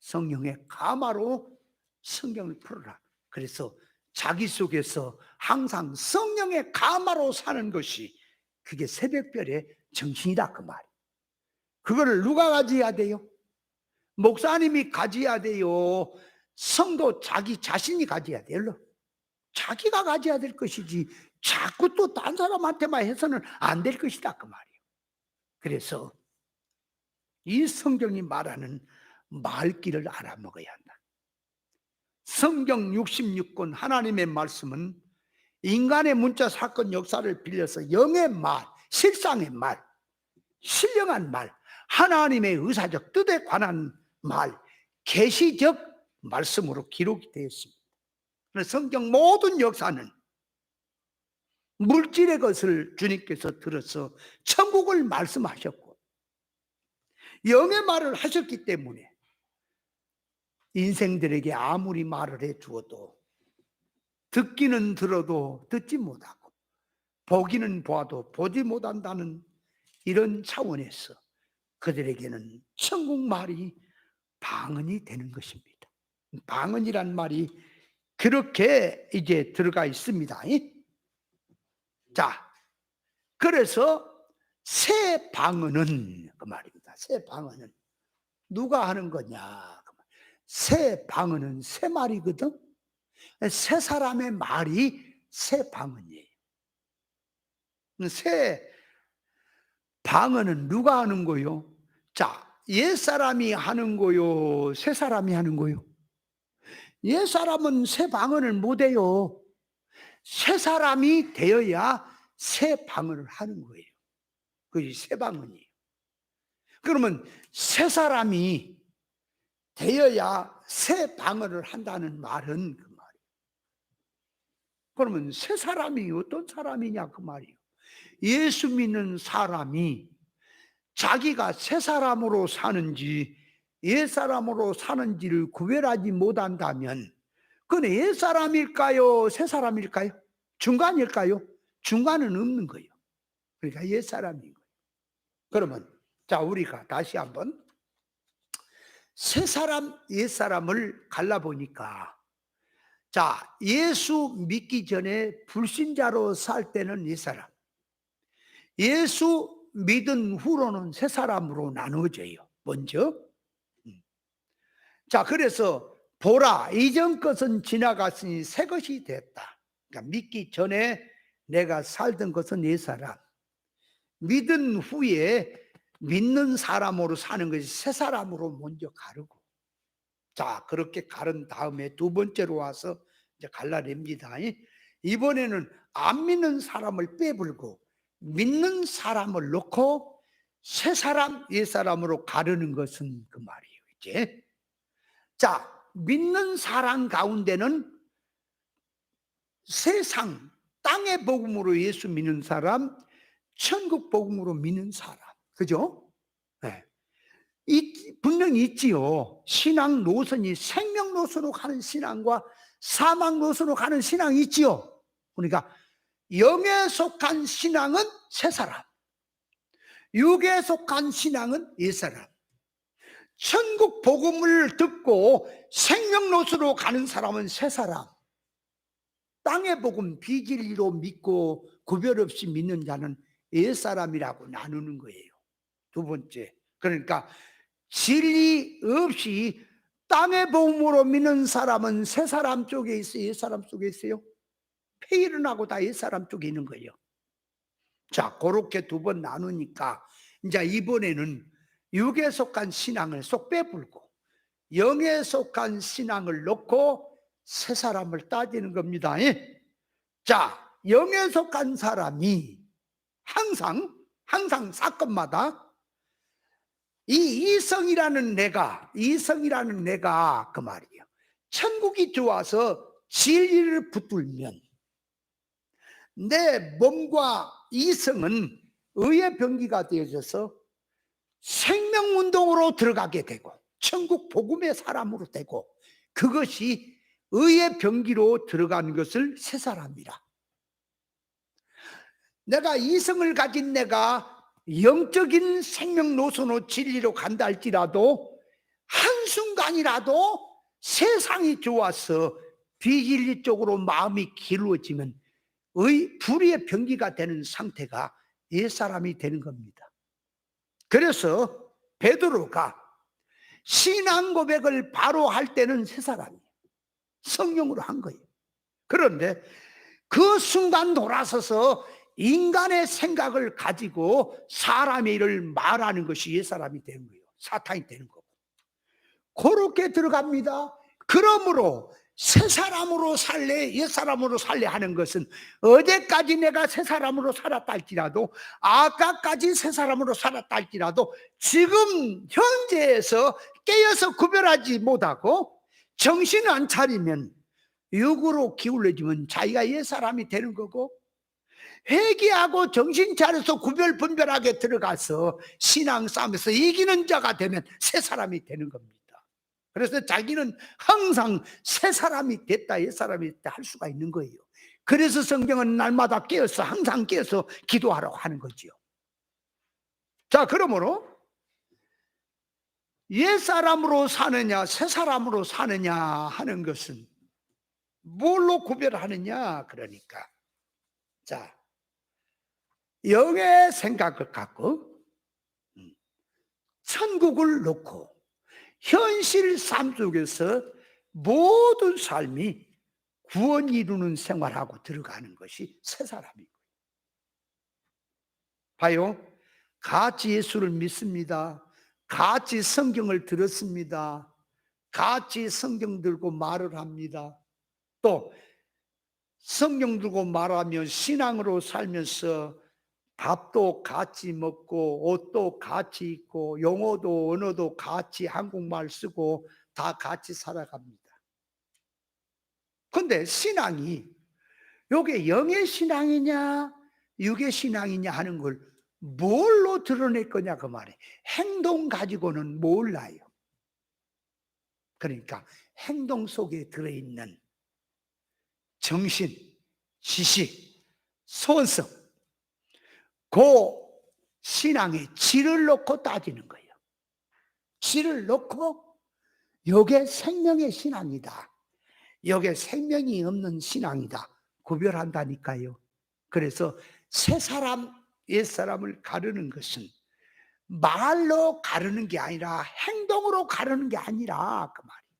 성령의 가마로 성경을 풀어라. 그래서 자기 속에서 항상 성령의 가마로 사는 것이, 그게 새벽별의 정신이다, 그 말. 그거를 누가 가져야 돼요? 목사님이 가져야 돼요? 성도 자기 자신이 가져야 돼요? 자기가 가져야 될 것이지, 자꾸 또 딴 사람한테만 해서는 안 될 것이다, 그 말이에요. 그래서 이 성경이 말하는 말귀를 알아먹어야 한다. 성경 66권 하나님의 말씀은 인간의 문자 사건 역사를 빌려서 영의 말, 실상의 말, 신령한 말, 하나님의 의사적 뜻에 관한 말, 계시적 말씀으로 기록이 되어 있습니다. 성경 모든 역사는 물질의 것을 주님께서 들어서 천국을 말씀하셨고 영의 말을 하셨기 때문에 인생들에게 아무리 말을 해 주어도 듣기는 들어도 듣지 못하고 보기는 보아도 보지 못한다는 이런 차원에서 그들에게는 천국 말이 방언이 되는 것입니다. 방언이란 말이 그렇게 이제 들어가 있습니다. 자, 그래서 새 방언은 그 말입니다. 새 방언은 누가 하는 거냐? 새 방언은 새 말이거든. 새 사람의 말이 새 방언이에요. 새 방언은 누가 하는 거요? 자, 옛 사람이 하는 거요? 새 사람이 하는 거요? 옛 사람은 새 방언을 못 해요. 새 사람이 되어야 새 방언을 하는 거예요. 그게 새 방언이에요. 그러면 새 사람이 되어야 새 방언을 한다는 말은 그 말이에요. 그러면 새 사람이 어떤 사람이냐 그 말이에요. 예수 믿는 사람이 자기가 새 사람으로 사는지 옛 사람으로 사는지를 구별하지 못한다면 그건 옛 사람일까요? 새 사람일까요? 중간일까요? 중간은 없는 거예요. 그러니까 옛 사람인 거예요. 그러면 자, 우리가 다시 한번 새 사람, 옛 사람을 갈라보니까, 자, 예수 믿기 전에 불신자로 살 때는 옛 사람, 예수 믿은 후로는 새 사람으로 나누어져요. 먼저. 자, 그래서 보라, 이전 것은 지나갔으니 새 것이 됐다. 그러니까 믿기 전에 내가 살던 것은 옛 사람, 믿은 후에 믿는 사람으로 사는 것이 새 사람으로 먼저 가르고, 자, 그렇게 가른 다음에 두 번째로 와서 이제 갈라냅니다. 이번에는 안 믿는 사람을 빼불고 믿는 사람을 놓고 새 사람, 옛 사람으로 가르는 것은 그 말이에요. 이제 자, 믿는 사람 가운데는 세상 땅의 복음으로 예수 믿는 사람, 천국 복음으로 믿는 사람, 그죠? 네. 분명히 있지요. 신앙 노선이 생명 노선으로 가는 신앙과 사망 노선으로 가는 신앙이 있지요. 그러니까 영에 속한 신앙은 새 사람, 육에 속한 신앙은 옛 사람. 천국 복음을 듣고 생명 노선으로 가는 사람은 새 사람. 땅의 복음 비진리로 믿고 구별 없이 믿는 자는 옛 사람이라고 나누는 거예요. 두 번째, 그러니까 진리 없이 땅의 복음으로 믿는 사람은 새 사람 쪽에 있어요? 옛 사람 쪽에 있어요? 폐일은하고 다 옛 사람 쪽에 있는 거예요. 자, 그렇게 두 번 나누니까 이제 이번에는 육에 속한 신앙을 쏙 빼불고 영에 속한 신앙을 놓고 새 사람을 따지는 겁니다. 자, 영에 속한 사람이 항상 항상 사건마다 이성이라는 내가 그 말이에요. 천국이 좋아서 진리를 붙들면 내 몸과 이성은 의의 병기가 되어져서 생명운동으로 들어가게 되고 천국 복음의 사람으로 되고, 그것이 의의 병기로 들어가는 것을 새 사람이라. 내가 이성을 가진 내가 영적인 생명 노선으로 진리로 간다 할지라도 한순간이라도 세상이 좋아서 비진리 쪽으로 마음이 기울어지면 불의의 병기가 되는 상태가 옛사람이 되는 겁니다. 그래서 베드로가 신앙 고백을 바로 할 때는 새사람이에요. 성령으로 한 거예요. 그런데 그 순간 돌아서서 인간의 생각을 가지고 사람의 일을 말하는 것이 옛사람이 되는 거예요. 사탄이 되는 거고. 그렇게 들어갑니다. 그러므로 새사람으로 살래 옛사람으로 살래 하는 것은 어제까지 내가 새사람으로 살았다 할지라도, 아까까지 새사람으로 살았다 할지라도 지금 현재에서 깨어서 구별하지 못하고 정신 안 차리면 육으로 기울어지면 자기가 옛사람이 되는 거고, 회개하고 정신 차려서 구별 분별하게 들어가서 신앙 싸움에서 이기는 자가 되면 새사람이 되는 겁니다. 그래서 자기는 항상 새사람이 됐다 옛사람이 됐다 할 수가 있는 거예요. 그래서 성경은 날마다 깨어서 항상 깨어서 기도하라고 하는 거지요. 자, 그러므로 옛사람으로 사느냐 새사람으로 사느냐 하는 것은 뭘로 구별하느냐. 그러니까 자, 영의 생각을 갖고 천국을 놓고 현실 삶 속에서 모든 삶이 구원 이루는 생활하고 들어가는 것이 새사람이고, 봐요. 같이 예수를 믿습니다. 같이 성경을 들었습니다. 같이 성경 들고 말을 합니다. 또 성경 들고 말하며 신앙으로 살면서 밥도 같이 먹고 옷도 같이 입고 영어도 언어도 같이 한국말 쓰고 다 같이 살아갑니다. 근데 신앙이 요게 영의 신앙이냐 육의 신앙이냐 하는 걸 뭘로 드러낼 거냐 그 말이에요. 행동 가지고는 몰라요. 그러니까 행동 속에 들어있는 정신, 지식, 소원성, 그 신앙의 질을 놓고 따지는 거예요. 질을 놓고 이게 생명의 신앙이다, 이게 생명이 없는 신앙이다 구별한다니까요. 그래서 새사람 옛사람을 가르는 것은 말로 가르는 게 아니라 행동으로 가르는 게 아니라 그 말이에요.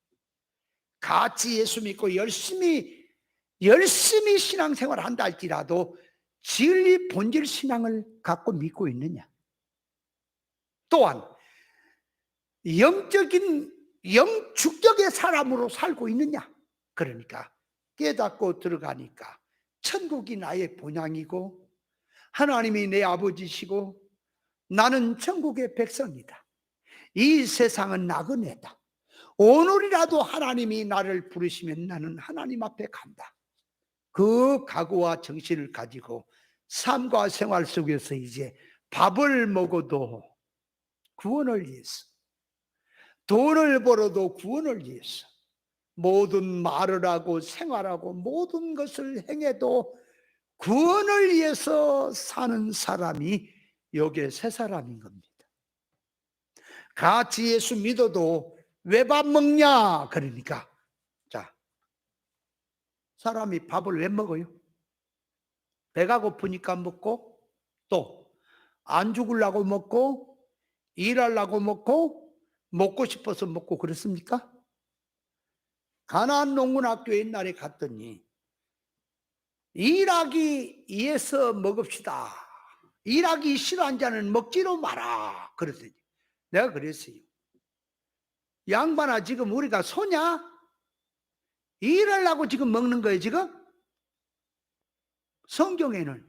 같이 예수 믿고 열심히 신앙생활을 한다 할지라도 진리 본질 신앙을 갖고 믿고 있느냐, 또한 영적의 사람으로 살고 있느냐. 그러니까 깨닫고 들어가니까 천국이 나의 본향이고 하나님이 내 아버지시고 나는 천국의 백성이다. 이 세상은 나그네다. 오늘이라도 하나님이 나를 부르시면 나는 하나님 앞에 간다. 그 각오와 정신을 가지고 삶과 생활 속에서 이제 밥을 먹어도 구원을 위해서, 돈을 벌어도 구원을 위해서, 모든 말을 하고 생활하고 모든 것을 행해도 구원을 위해서 사는 사람이 여기에 새사람인 겁니다. 같이 예수 믿어도 왜 밥 먹냐? 그러니까 자, 사람이 밥을 왜 먹어요? 배가 고프니까 먹고, 또 안 죽으려고 먹고, 일하려고 먹고, 먹고 싶어서 먹고 그렇습니까? 가나안 농군학교 옛날에 갔더니 일하기 위해서 먹읍시다, 일하기 싫어한 자는 먹지도 마라 그랬더니 내가 그랬어요. 양반아, 지금 우리가 소냐? 일하려고 지금 먹는 거예요. 지금 성경에는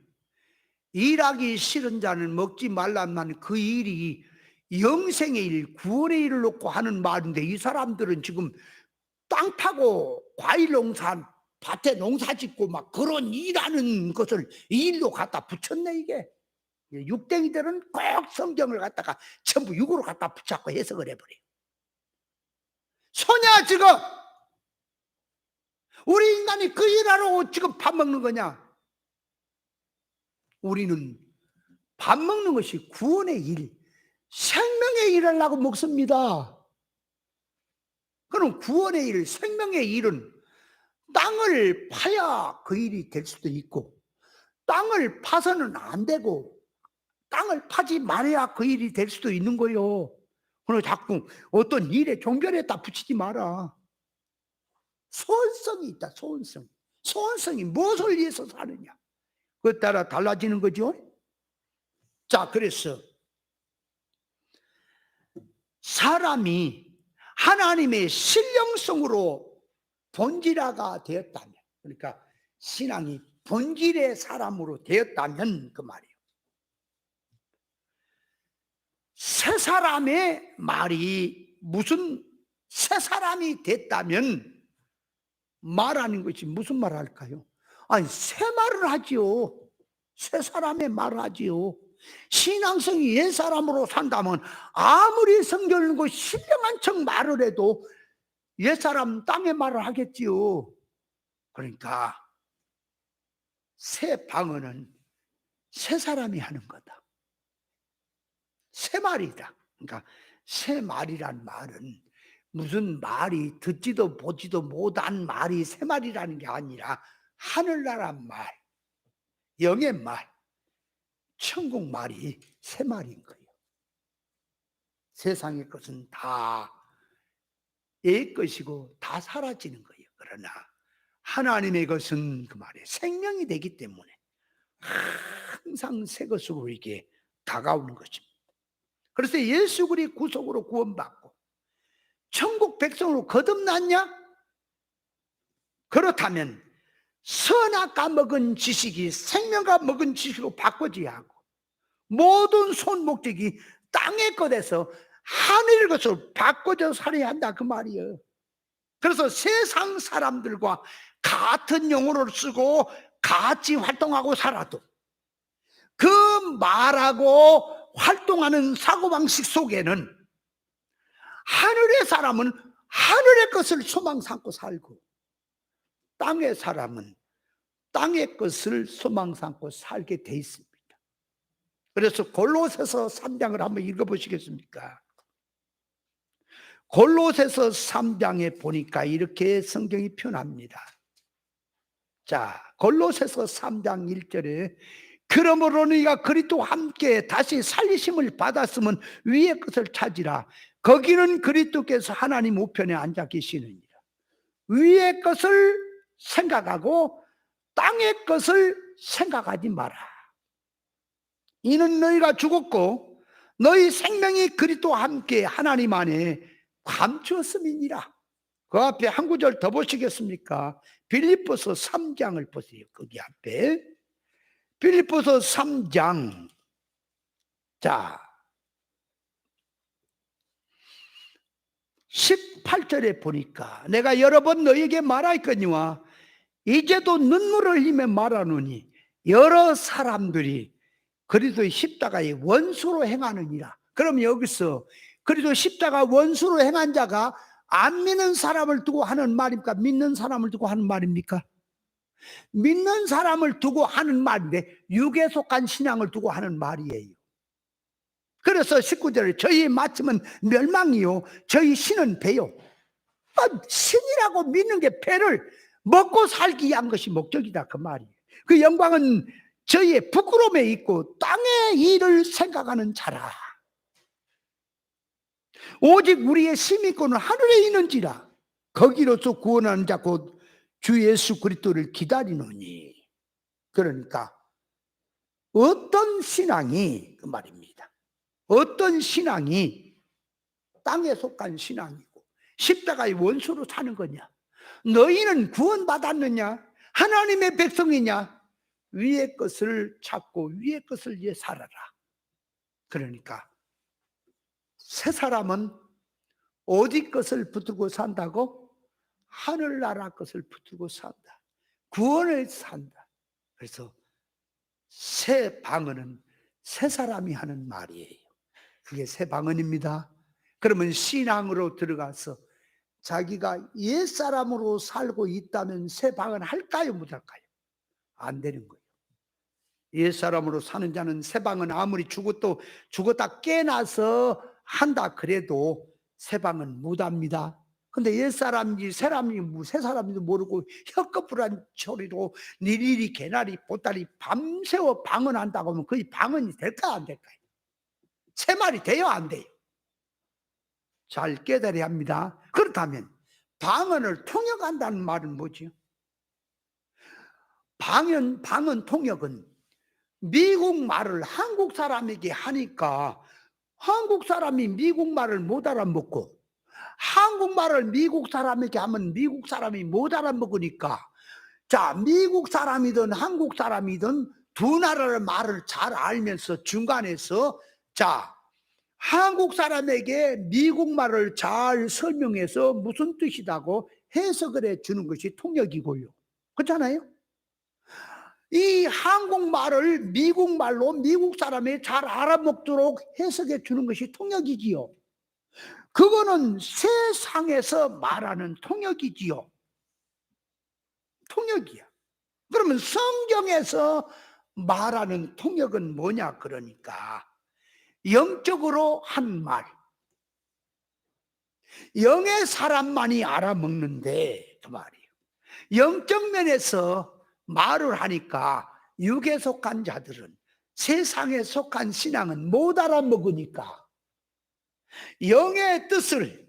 일하기 싫은 자는 먹지 말라만 그 일이 영생의 일, 구원의 일을 놓고 하는 말인데 이 사람들은 지금 땅 파고 과일 농사, 밭에 농사 짓고 막 그런 일하는 것을 일로 갖다 붙였네 이게. 육댕이들은 꼭 성경을 갖다가 전부 육으로 갖다 붙잡고 해석을 해버려요. 소냐 지금 우리 인간이 그 일하러 지금 밥 먹는 거냐? 우리는 밥 먹는 것이 구원의 일, 생명의 일을 하려고 먹습니다. 그럼 구원의 일, 생명의 일은 땅을 파야 그 일이 될 수도 있고 땅을 파서는 안 되고 땅을 파지 말아야 그 일이 될 수도 있는 거예요. 그래서 자꾸 어떤 일에 종별에다 붙이지 마라. 소원성이 있다. 소원성. 소원성이 무엇을 위해서 사느냐 그에 따라 달라지는 거죠. 자, 그래서 사람이 하나님의 신령성으로 본질화가 되었다면, 그러니까 신앙이 본질의 사람으로 되었다면 그 말이에요. 새 사람의 말이 무슨 새 사람이 됐다면 말하는 것이 무슨 말을 할까요? 아니 새 말을 하지요. 새 사람의 말을 하지요. 신앙성이 옛 사람으로 산다면 아무리 성경 읽고 신령한 척 말을 해도 옛 사람 땅의 말을 하겠지요. 그러니까 새 방언은 새 사람이 하는 거다. 새 말이다. 그러니까 새 말이란 말은 무슨 말이 듣지도 보지도 못한 말이 새 말이라는 게 아니라 하늘나라 말, 영의 말, 천국 말이 새 말인 거예요. 세상의 것은 다 옛 것이고 다 사라지는 거예요. 그러나 하나님의 것은 그 말에 생명이 되기 때문에 항상 새 것으로 이렇게 다가오는 것입니다. 그래서 예수 그리스도의 구속으로 구원받고 천국 백성으로 거듭났냐? 그렇다면 선악과 먹은 지식이 생명과 먹은 지식으로 바꿔져야 하고 모든 손목적이 땅의 것에서 하늘의 것으로 바꿔져 살아야 한다 그 말이에요. 그래서 세상 사람들과 같은 용어를 쓰고 같이 활동하고 살아도 그 말하고 활동하는 사고방식 속에는 하늘의 사람은 하늘의 것을 소망 삼고 살고 땅의 사람은 땅의 것을 소망 삼고 살게 돼 있습니다. 그래서 골로새서 3장을 한번 읽어보시겠습니까? 골로새서 3장에 보니까 이렇게 성경이 표현합니다. 자, 골로새서 3장 1절에 그러므로 너희가 그리스도와 함께 다시 살리심을 받았으면 위의 것을 찾으라. 거기는 그리스도께서 하나님 우편에 앉아 계시느니라. 위의 것을 생각하고 땅의 것을 생각하지 마라. 이는 너희가 죽었고 너희 생명이 그리스도와 함께 하나님 안에 감추었음이니라. 그 앞에 한 구절 더 보시겠습니까? 빌립보서 3장을 보세요. 거기 앞에 빌립보서 3장 자 18절에 보니까 내가 여러 번 너에게 말하였거니와 이제도 눈물을 흘리며 말하노니 여러 사람들이 그리스도의 십자가의 원수로 행하느니라. 그럼 여기서 그리스도 십자가 원수로 행한 자가 안 믿는 사람을 두고 하는 말입니까? 믿는 사람을 두고 하는 말입니까? 믿는 사람을 두고 하는 말인데 육에 속한 신앙을 두고 하는 말이에요. 그래서 19절에 저희 마침은 멸망이요 저희 신은 배요. 신이라고 믿는 게 배를 먹고 살기 위한 것이 목적이다 그 말이에요. 그 영광은 저희의 부끄러움에 있고 땅의 일을 생각하는 자라. 오직 우리의 시민권은 하늘에 있는지라. 거기로서 구원하는 자 곧 주 예수 그리스도를 기다리노니. 그러니까 어떤 신앙이 그 말입니다. 어떤 신앙이 땅에 속한 신앙이고 십자가의 원수로 사는 거냐? 너희는 구원받았느냐? 하나님의 백성이냐? 위의 것을 찾고 위의 것을 위해 살아라. 그러니까 새 사람은 어디 것을 붙들고 산다고? 하늘나라 것을 붙들고 산다. 구원을 산다. 그래서 새 방언은 새 사람이 하는 말이에요. 그게 새 방언입니다. 그러면 신앙으로 들어가서 자기가 옛사람으로 살고 있다면 새 방언 할까요? 못할까요? 안 되는 거예요. 옛사람으로 사는 자는 새 방언 아무리 죽었다 깨나서 한다 그래도 새 방언 못합니다. 근데 옛사람인지 새 사람인지 모르고 혀꺼풀한 소리로 니리리 개나리 보따리 밤새워 방언한다고 하면 그게 방언이 될까 안 될까요? 새 말이 돼요 안 돼요? 잘 깨달아야 합니다. 그렇다면 방언을 통역한다는 말은 뭐지요? 방언 통역은 미국 말을 한국 사람에게 하니까 한국 사람이 미국 말을 못 알아먹고 한국말을 미국 사람에게 하면 미국 사람이 못 알아먹으니까 자, 미국 사람이든 한국 사람이든 두 나라의 말을 잘 알면서 중간에서 자, 한국 사람에게 미국 말을 잘 설명해서 무슨 뜻이다고 해석을 해 주는 것이 통역이고요. 그렇잖아요? 이 한국말을 미국말로 미국 사람이 잘 알아먹도록 해석해 주는 것이 통역이지요. 그거는 세상에서 말하는 통역이지요. 통역이야. 그러면 성경에서 말하는 통역은 뭐냐? 그러니까 영적으로 한 말. 영의 사람만이 알아먹는데 그 말이에요. 영적 면에서 말을 하니까 육에 속한 자들은 세상에 속한 신앙은 못 알아먹으니까 영의 뜻을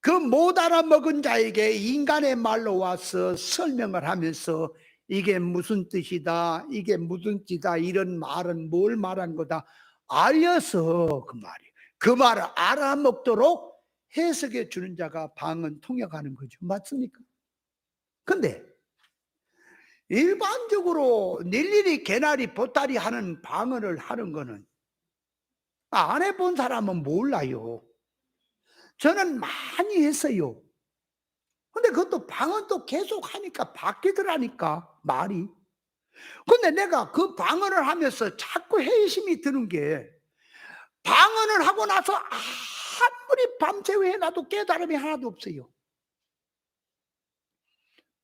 그 못 알아먹은 자에게 인간의 말로 와서 설명을 하면서 이게 무슨 뜻이다, 이게 무슨 뜻이다, 이런 말은 뭘 말한 거다 알려서 그 말이에요. 그 말을 알아먹도록 해석해 주는 자가 방언 통역하는 거죠. 맞습니까? 근데 일반적으로 일일이 개나리 보따리 하는 방언을 하는 거는 안 해본 사람은 몰라요. 저는 많이 했어요. 근데 그것도 방언도 계속 하니까 바뀌더라니까 말이. 근데 내가 그 방언을 하면서 자꾸 회의심이 드는 게 방언을 하고 나서 아무리 밤새워 해놔도 깨달음이 하나도 없어요.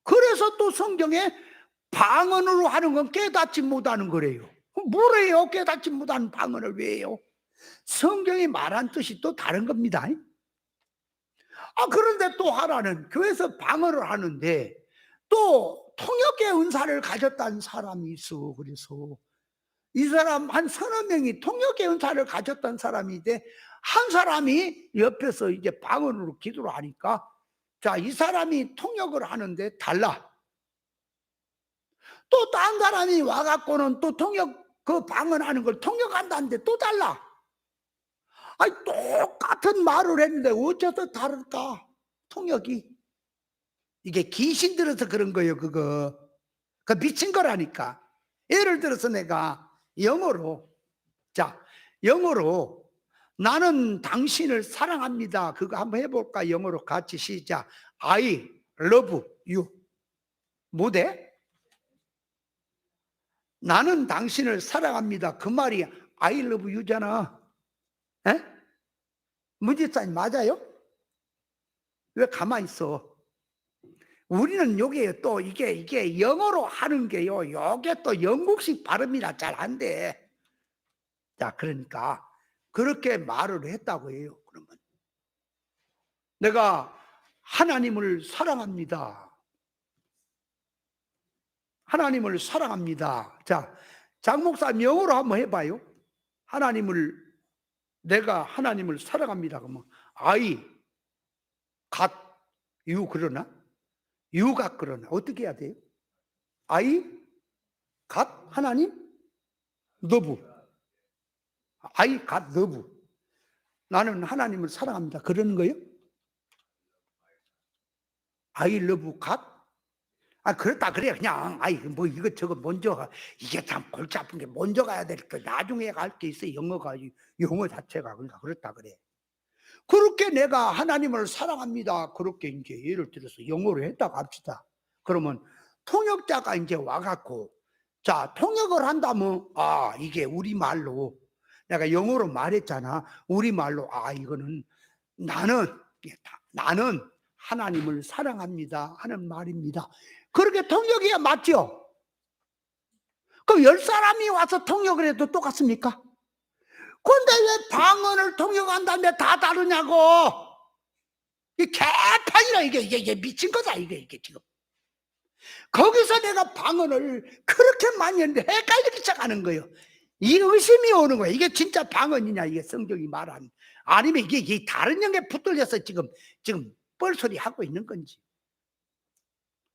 그래서 또 성경에 방언으로 하는 건 깨닫지 못하는 거래요. 뭐래요? 깨닫지 못하는 방언을 왜 해요? 성경이 말한 뜻이 또 다른 겁니다. 그런데 또 하나는 교회에서 방언을 하는데 또 통역의 은사를 가졌다는 사람이 있어. 그래서 이 사람 한 서너 명이 통역의 은사를 가졌다는 사람인데 한 사람이 옆에서 이제 방언으로 기도를 하니까 자, 이 사람이 통역을 하는데 달라. 또 딴 사람이 와갖고는 또 통역 그 방언하는 걸 통역한다는데 또 달라. 아니 똑같은 말을 했는데 어째서 다를까? 통역이. 이게 귀신 들어서 그런 거예요. 그거 그 미친 거라니까. 예를 들어서 내가 영어로 자 영어로 나는 당신을 사랑합니다. 그거 한번 해볼까? 영어로 같이 시작. I love you. 뭐대? 나는 당신을 사랑합니다. 그 말이 I love you잖아. 에? 문지사님 맞아요? 왜 가만히 있어? 우리는 요게 또 이게 영어로 하는 게요. 요게 또 영국식 발음이라 잘 안 돼. 자, 그러니까 그렇게 말을 했다고 해요. 그러면 내가 하나님을 사랑합니다. 하나님을 사랑합니다. 자, 장 목사님 영어로 한번 해봐요. 내가 하나님을 사랑합니다. 그러면 I got you 그러나? you가 그러나? 어떻게 해야 돼요? I got 하나님 love. I got love. 나는 하나님을 사랑합니다. 그러는 거예요? I love God? 그렇다 그래. 그냥 뭐 이것저것 먼저 이게 참 골치 아픈 게 먼저 가야 될 거 나중에 갈 게 있어. 영어 자체가 그러니까 그렇다 그래. 그렇게 내가 하나님을 사랑합니다. 그렇게 이제 예를 들어서 영어로 했다고 합시다. 그러면 통역자가 이제 와갖고 자 통역을 한다면 이게 우리말로 내가 영어로 말했잖아. 우리말로 이거는 나는 나는 하나님을 사랑합니다 하는 말입니다. 그렇게 통역이야 맞죠? 그럼 10사람이 와서 통역을 해도 똑같습니까? 근데 왜 방언을 통역한다는데 다 다르냐고. 이 개판이라 이게 미친 거다 이게 지금. 거기서 내가 방언을 그렇게 많이 했는데 헷갈리기 시작하는 거예요. 이 의심이 오는 거예요. 이게 진짜 방언이냐 이게 성경이 말한 아니면 이게 다른 영에 붙들려서 지금 뻘소리 하고 있는 건지.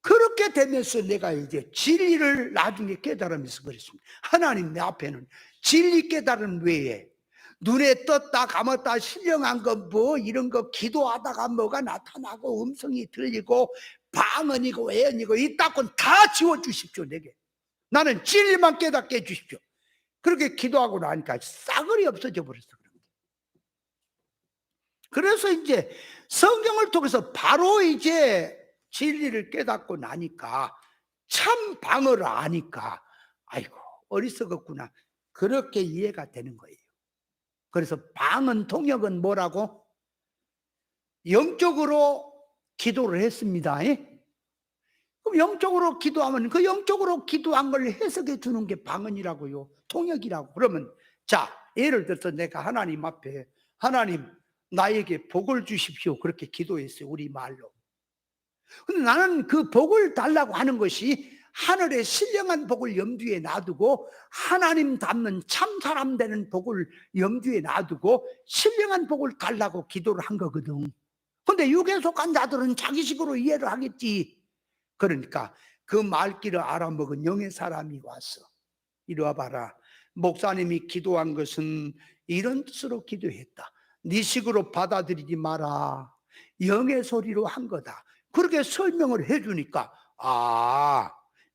그렇게 되면서 내가 이제 진리를 나중에 깨달으면서 그랬습니다. 하나님 내 앞에는 진리 깨달은 외에 눈에 떴다 감았다 신령한 거 뭐 이런 거 기도하다가 뭐가 나타나고 음성이 들리고 방언이고 애언이고 이따군 다 지워주십시오 내게. 나는 진리만 깨닫게 해주십시오. 그렇게 기도하고 나니까 싸그리 없어져 버렸어. 그래서 이제 성경을 통해서 바로 이제 진리를 깨닫고 나니까 참 방언을 아니까 아이고 어리석었구나 그렇게 이해가 되는 거예요. 그래서 방언 통역은 뭐라고? 영적으로 기도를 했습니다. 그럼 영적으로 기도하면 그 영적으로 기도한 걸 해석해 주는 게 방언이라고요. 통역이라고. 그러면 자 예를 들어서 내가 하나님 앞에 하나님 나에게 복을 주십시오 그렇게 기도했어요. 우리 말로. 근데 나는 그 복을 달라고 하는 것이 하늘의 신령한 복을 염두에 놔두고 하나님 닮는 참 사람 되는 복을 염두에 놔두고 신령한 복을 달라고 기도를 한 거거든. 근데 육에 속한 자들은 자기식으로 이해를 하겠지. 그러니까 그 말귀를 알아먹은 영의 사람이 와서 이리 와봐라. 목사님이 기도한 것은 이런 뜻으로 기도했다. 네 식으로 받아들이지 마라. 영의 소리로 한 거다. 그렇게 설명을 해주니까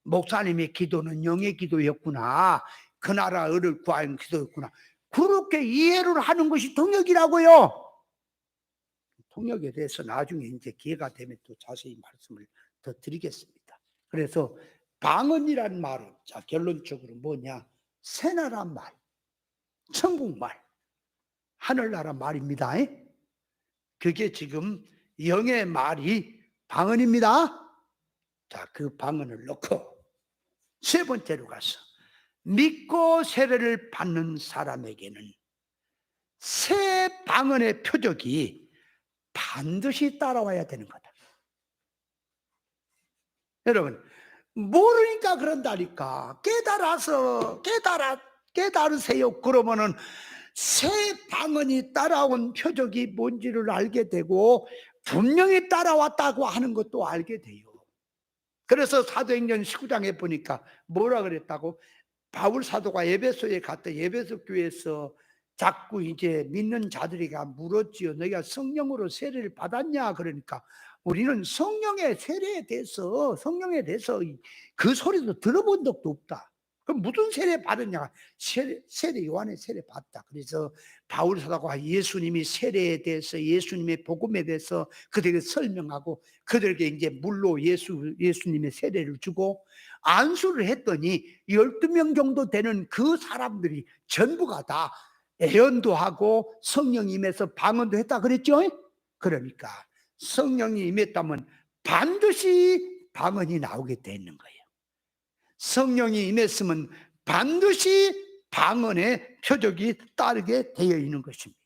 목사님의 기도는 영의 기도였구나. 그 나라를 구하는 기도였구나. 그렇게 이해를 하는 것이 통역이라고요. 통역에 대해서 나중에 이제 기회가 되면 또 자세히 말씀을 더 드리겠습니다. 그래서 방언이란 말은 자 결론적으로 뭐냐? 새나라 말, 천국말, 하늘나라 말입니다. 그게 지금 영의 말이 방언입니다. 자, 그 방언을 넣고 세 번째로 가서 믿고 세례를 받는 사람에게는 새 방언의 표적이 반드시 따라와야 되는 거다. 여러분 모르니까 그런다니까. 깨달으세요. 그러면은 새 방언이 따라온 표적이 뭔지를 알게 되고 분명히 따라왔다고 하는 것도 알게 돼요. 그래서 사도행전 19장에 보니까 뭐라 그랬다고? 바울 사도가 에베소에 갔다 에베소 교회에서 자꾸 이제 믿는 자들이가 물었지요. 너희가 성령으로 세례를 받았냐? 그러니까 우리는 성령의 성령에 대해서 그 소리도 들어본 적도 없다. 그럼 무슨 세례 받았냐? 세례 요한의 세례 받다. 그래서 바울 사도가 예수님이 세례에 대해서 예수님의 복음에 대해서 그들에게 설명하고 그들에게 이제 물로 예수님의 세례를 주고 안수를 했더니 12명 정도 되는 그 사람들이 전부가 다 애언도 하고 성령이 임해서 방언도 했다 그랬죠? 그러니까 성령이 임했다면 반드시 방언이 나오게 돼 있는 거예요. 성령이 임했으면 반드시 방언의 표적이 따르게 되어 있는 것입니다.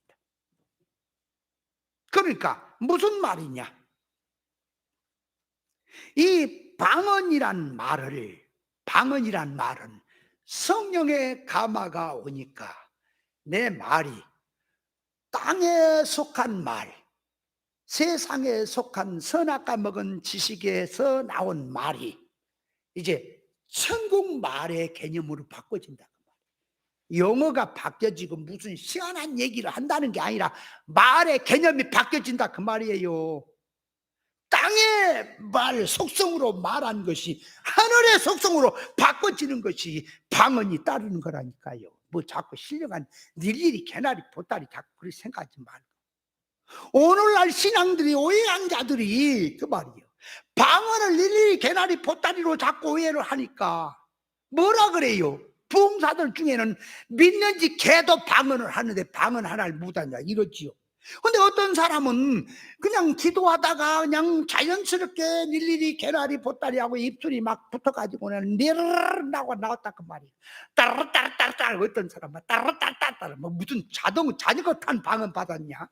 그러니까 무슨 말이냐? 이 방언이란 말은 성령의 감화가 오니까 내 말이 땅에 속한 말, 세상에 속한 선악과 먹은 지식에서 나온 말이 이제 천국 말의 개념으로 바꿔진다. 영어가 바뀌어지고 무슨 희한한 얘기를 한다는 게 아니라 말의 개념이 바뀌어진다 그 말이에요. 땅의 말 속성으로 말한 것이 하늘의 속성으로 바꿔지는 것이 방언이 따르는 거라니까요. 뭐 자꾸 신령한 일일이 개나리 보따리 자꾸 그렇게 생각하지 말고, 오늘날 신앙들이 오해한 자들이 그 말이에요, 방언을 일일이 개나리 보따리로 자꾸 오해를 하니까 뭐라 그래요? 부흥사들 중에는 믿는지 개도 방언을 하는데 방언 하나를 못하냐 이러지요. 근데 어떤 사람은 그냥 기도하다가 그냥 자연스럽게 일일이 개나리 보따리하고 입술이 막 붙어가지고 그냥 니르르르 나왔다 그 말이에요. 따르따르따르따르. 어떤 사람은 따르따르따르 뭐 무슨 자전거 탄 방언 받았냐?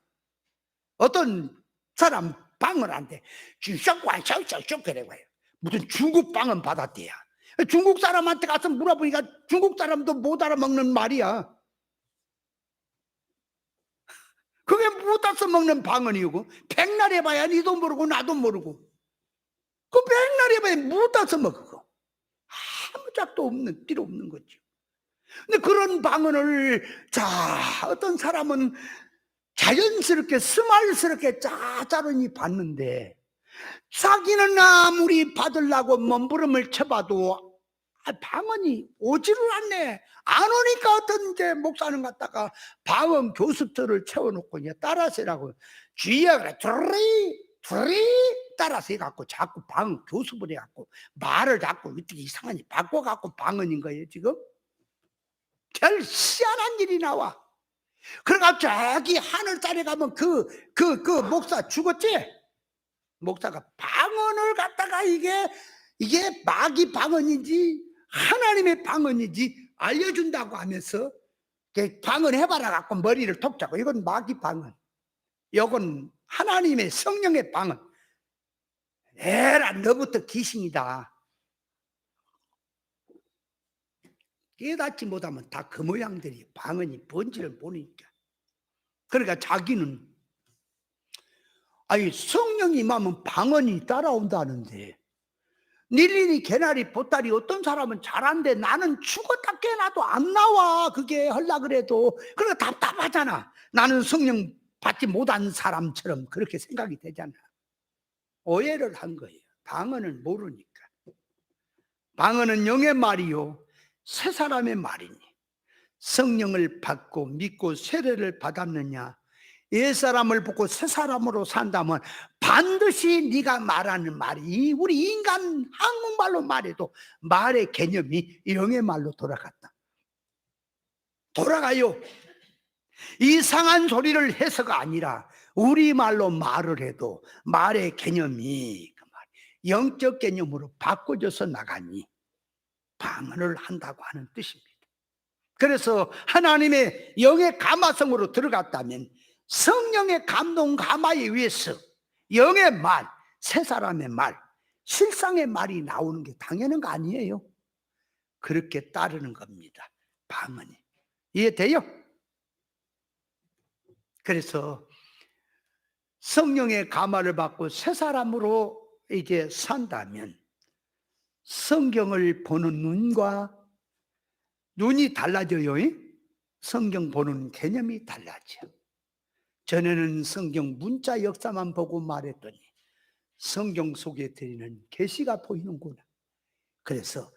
어떤 사람 방언한테 슈쇼관쇼쇼쇼 그래 봐요. 무슨 중국 방언 받았대야. 중국 사람한테 가서 물어보니까 중국 사람도 못 알아먹는 말이야. 그게 못 알아먹는 방언이고, 백날 해봐야 니도 모르고 나도 모르고, 그 백날 해봐야 못 알아먹어. 아무 짝도 없는, 필요 없는 거죠. 근데 그런 방언을 어떤 사람은 자연스럽게 스마일스럽게 짜짜르니 받는데, 자기는 아무리 받으려고 몸부림을 쳐봐도 방언이 오지를 않네. 안 오니까 어떤 이제 목사는 갖다가 방언 교습들을 채워놓고 이제 따라서 해라고 주의야 그래. 두리 따라서 해갖고 자꾸 방언 교습을 해갖고 말을 자꾸 어떻게 이상하니 바꿔갖고 방언인 거예요 지금. 별 희한한 일이 나와. 그래가지고 저기 하늘살에 가면 그 목사 죽었지? 목사가 방언을 갖다가 이게 마귀 방언인지 하나님의 방언인지 알려준다고 하면서 방언해봐라 갖고 머리를 톡 잡고, 이건 마귀 방언, 이건 하나님의 성령의 방언. 에라 너부터 귀신이다. 깨닫지 못하면 다 그 모양들이 방언이 본질을 모르니까. 그러니까 자기는 성령이 임하면 방언이 따라온다는데, 일일이 개나리 보따리 어떤 사람은 잘한데 나는 죽었다 깨나도 안 나와. 그게 하려 그래도. 그러니까 답답하잖아. 나는 성령 받지 못한 사람처럼 그렇게 생각이 되잖아. 오해를 한 거예요. 방언을 모르니까. 방언은 영의 말이요 새 사람의 말이니, 성령을 받고 믿고 세례를 받았느냐, 옛사람을 벗고 새 사람으로 산다면 반드시 네가 말하는 말이, 우리 인간 한국말로 말해도 말의 개념이 영의 말로 돌아가요. 이상한 소리를 해서가 아니라 우리말로 말을 해도 말의 개념이 영적 개념으로 바꿔져서 나가니 방언을 한다고 하는 뜻입니다. 그래서 하나님의 영의 감화성으로 들어갔다면 성령의 감동 감화에 의해서 영의 말, 새 사람의 말, 실상의 말이 나오는 게 당연한 거 아니에요? 그렇게 따르는 겁니다. 방언이. 이해돼요? 그래서 성령의 감화를 받고 새 사람으로 이제 산다면 성경을 보는 눈이 달라져요. 성경 보는 개념이 달라져. 전에는 성경 문자 역사만 보고 말했더니 성경 속에 들이는 계시가 보이는구나. 그래서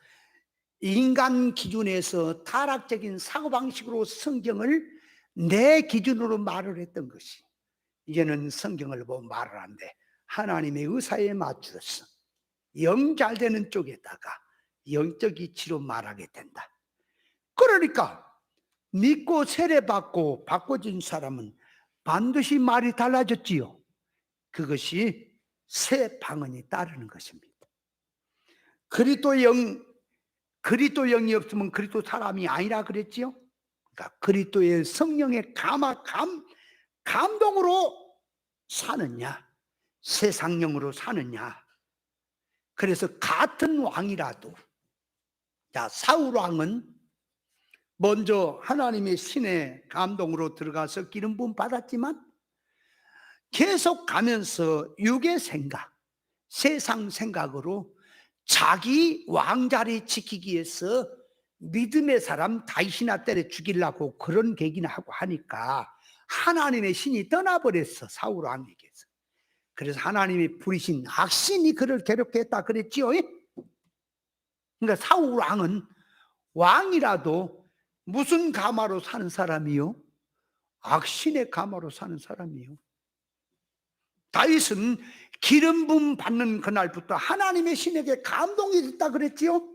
인간 기준에서 타락적인 사고방식으로 성경을 내 기준으로 말을 했던 것이, 이제는 성경을 보고 말을 하는데 하나님의 의사에 맞추어서 영 잘 되는 쪽에다가 영적 이치로 말하게 된다. 그러니까 믿고 세례받고 바꿔진 사람은 반드시 말이 달라졌지요. 그것이 새 방언이 따르는 것입니다. 그리스도 영이 없으면 그리스도 사람이 아니라 그랬지요. 그러니까 그리스도의 성령의 감동으로 사느냐, 세상령으로 사느냐. 그래서 같은 왕이라도, 사울 왕은 먼저 하나님의 신의 감동으로 들어가서 기름 부음 받았지만 계속 가면서 육의 생각, 세상 생각으로 자기 왕자리 지키기 위해서 믿음의 사람 다윗이나 때려 죽이려고 그런 계기나 하고 하니까 하나님의 신이 떠나버렸어, 사울 왕에게서. 그래서 하나님이 부리신 악신이 그를 괴롭혔다 그랬지요. 그러니까 사울 왕은 왕이라도 무슨 가마로 사는 사람이요? 악신의 가마로 사는 사람이요. 다윗은 기름 부음 받는 그날부터 하나님의 신에게 감동이 됐다 그랬지요.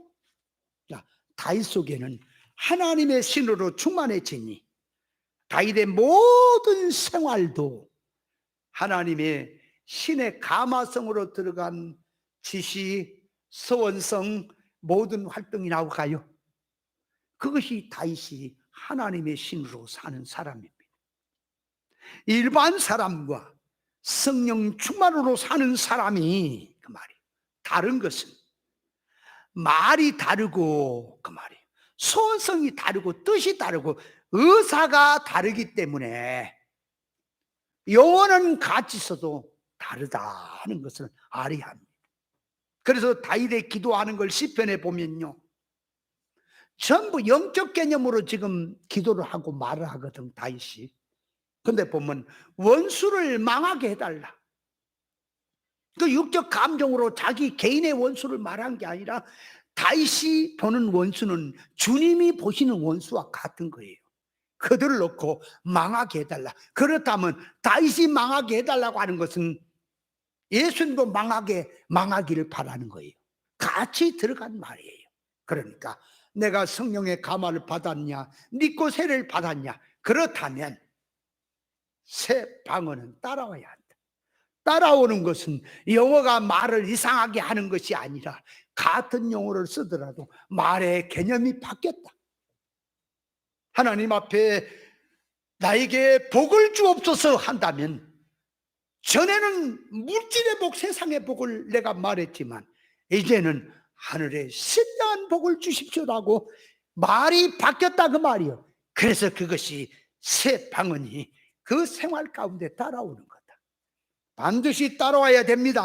자, 다윗 속에는 하나님의 신으로 충만해지니 다윗의 모든 생활도 하나님의 신의 가마성으로 들어간 지시, 서원성 모든 활동이 나오가요. 그것이 다윗이 하나님의 신으로 사는 사람입니다. 일반 사람과 성령 충만으로 사는 사람이 그 말이에요. 다른 것은 말이 다르고 그 말이에요. 소원성이 다르고 뜻이 다르고 의사가 다르기 때문에 영혼은 같이 있어도 다르다는 것을 알아야 합니다. 그래서 다윗의 기도하는 걸 시편에 보면요, 전부 영적 개념으로 지금 기도를 하고 말을 하거든 다윗이. 근데 보면 원수를 망하게 해달라. 그 육적 감정으로 자기 개인의 원수를 말한 게 아니라 다윗이 보는 원수는 주님이 보시는 원수와 같은 거예요. 그들을 놓고 망하게 해달라. 그렇다면 다윗이 망하게 해달라고 하는 것은 예수님도 망하기를 바라는 거예요. 같이 들어간 말이에요. 그러니까 내가 성령의 감화를 받았냐, 믿고 세례를 받았냐, 그렇다면 새 방언은 따라와야 한다. 따라오는 것은 영어가 말을 이상하게 하는 것이 아니라 같은 용어를 쓰더라도 말의 개념이 바뀌었다. 하나님 앞에 나에게 복을 주옵소서 한다면, 전에는 물질의 복, 세상의 복을 내가 말했지만 이제는 하늘의 신령한 복을 주십시오라고 말이 바뀌었다 그 말이요. 그래서 그것이 새 방언이 그 생활 가운데 따라오는 거다. 반드시 따라와야 됩니다.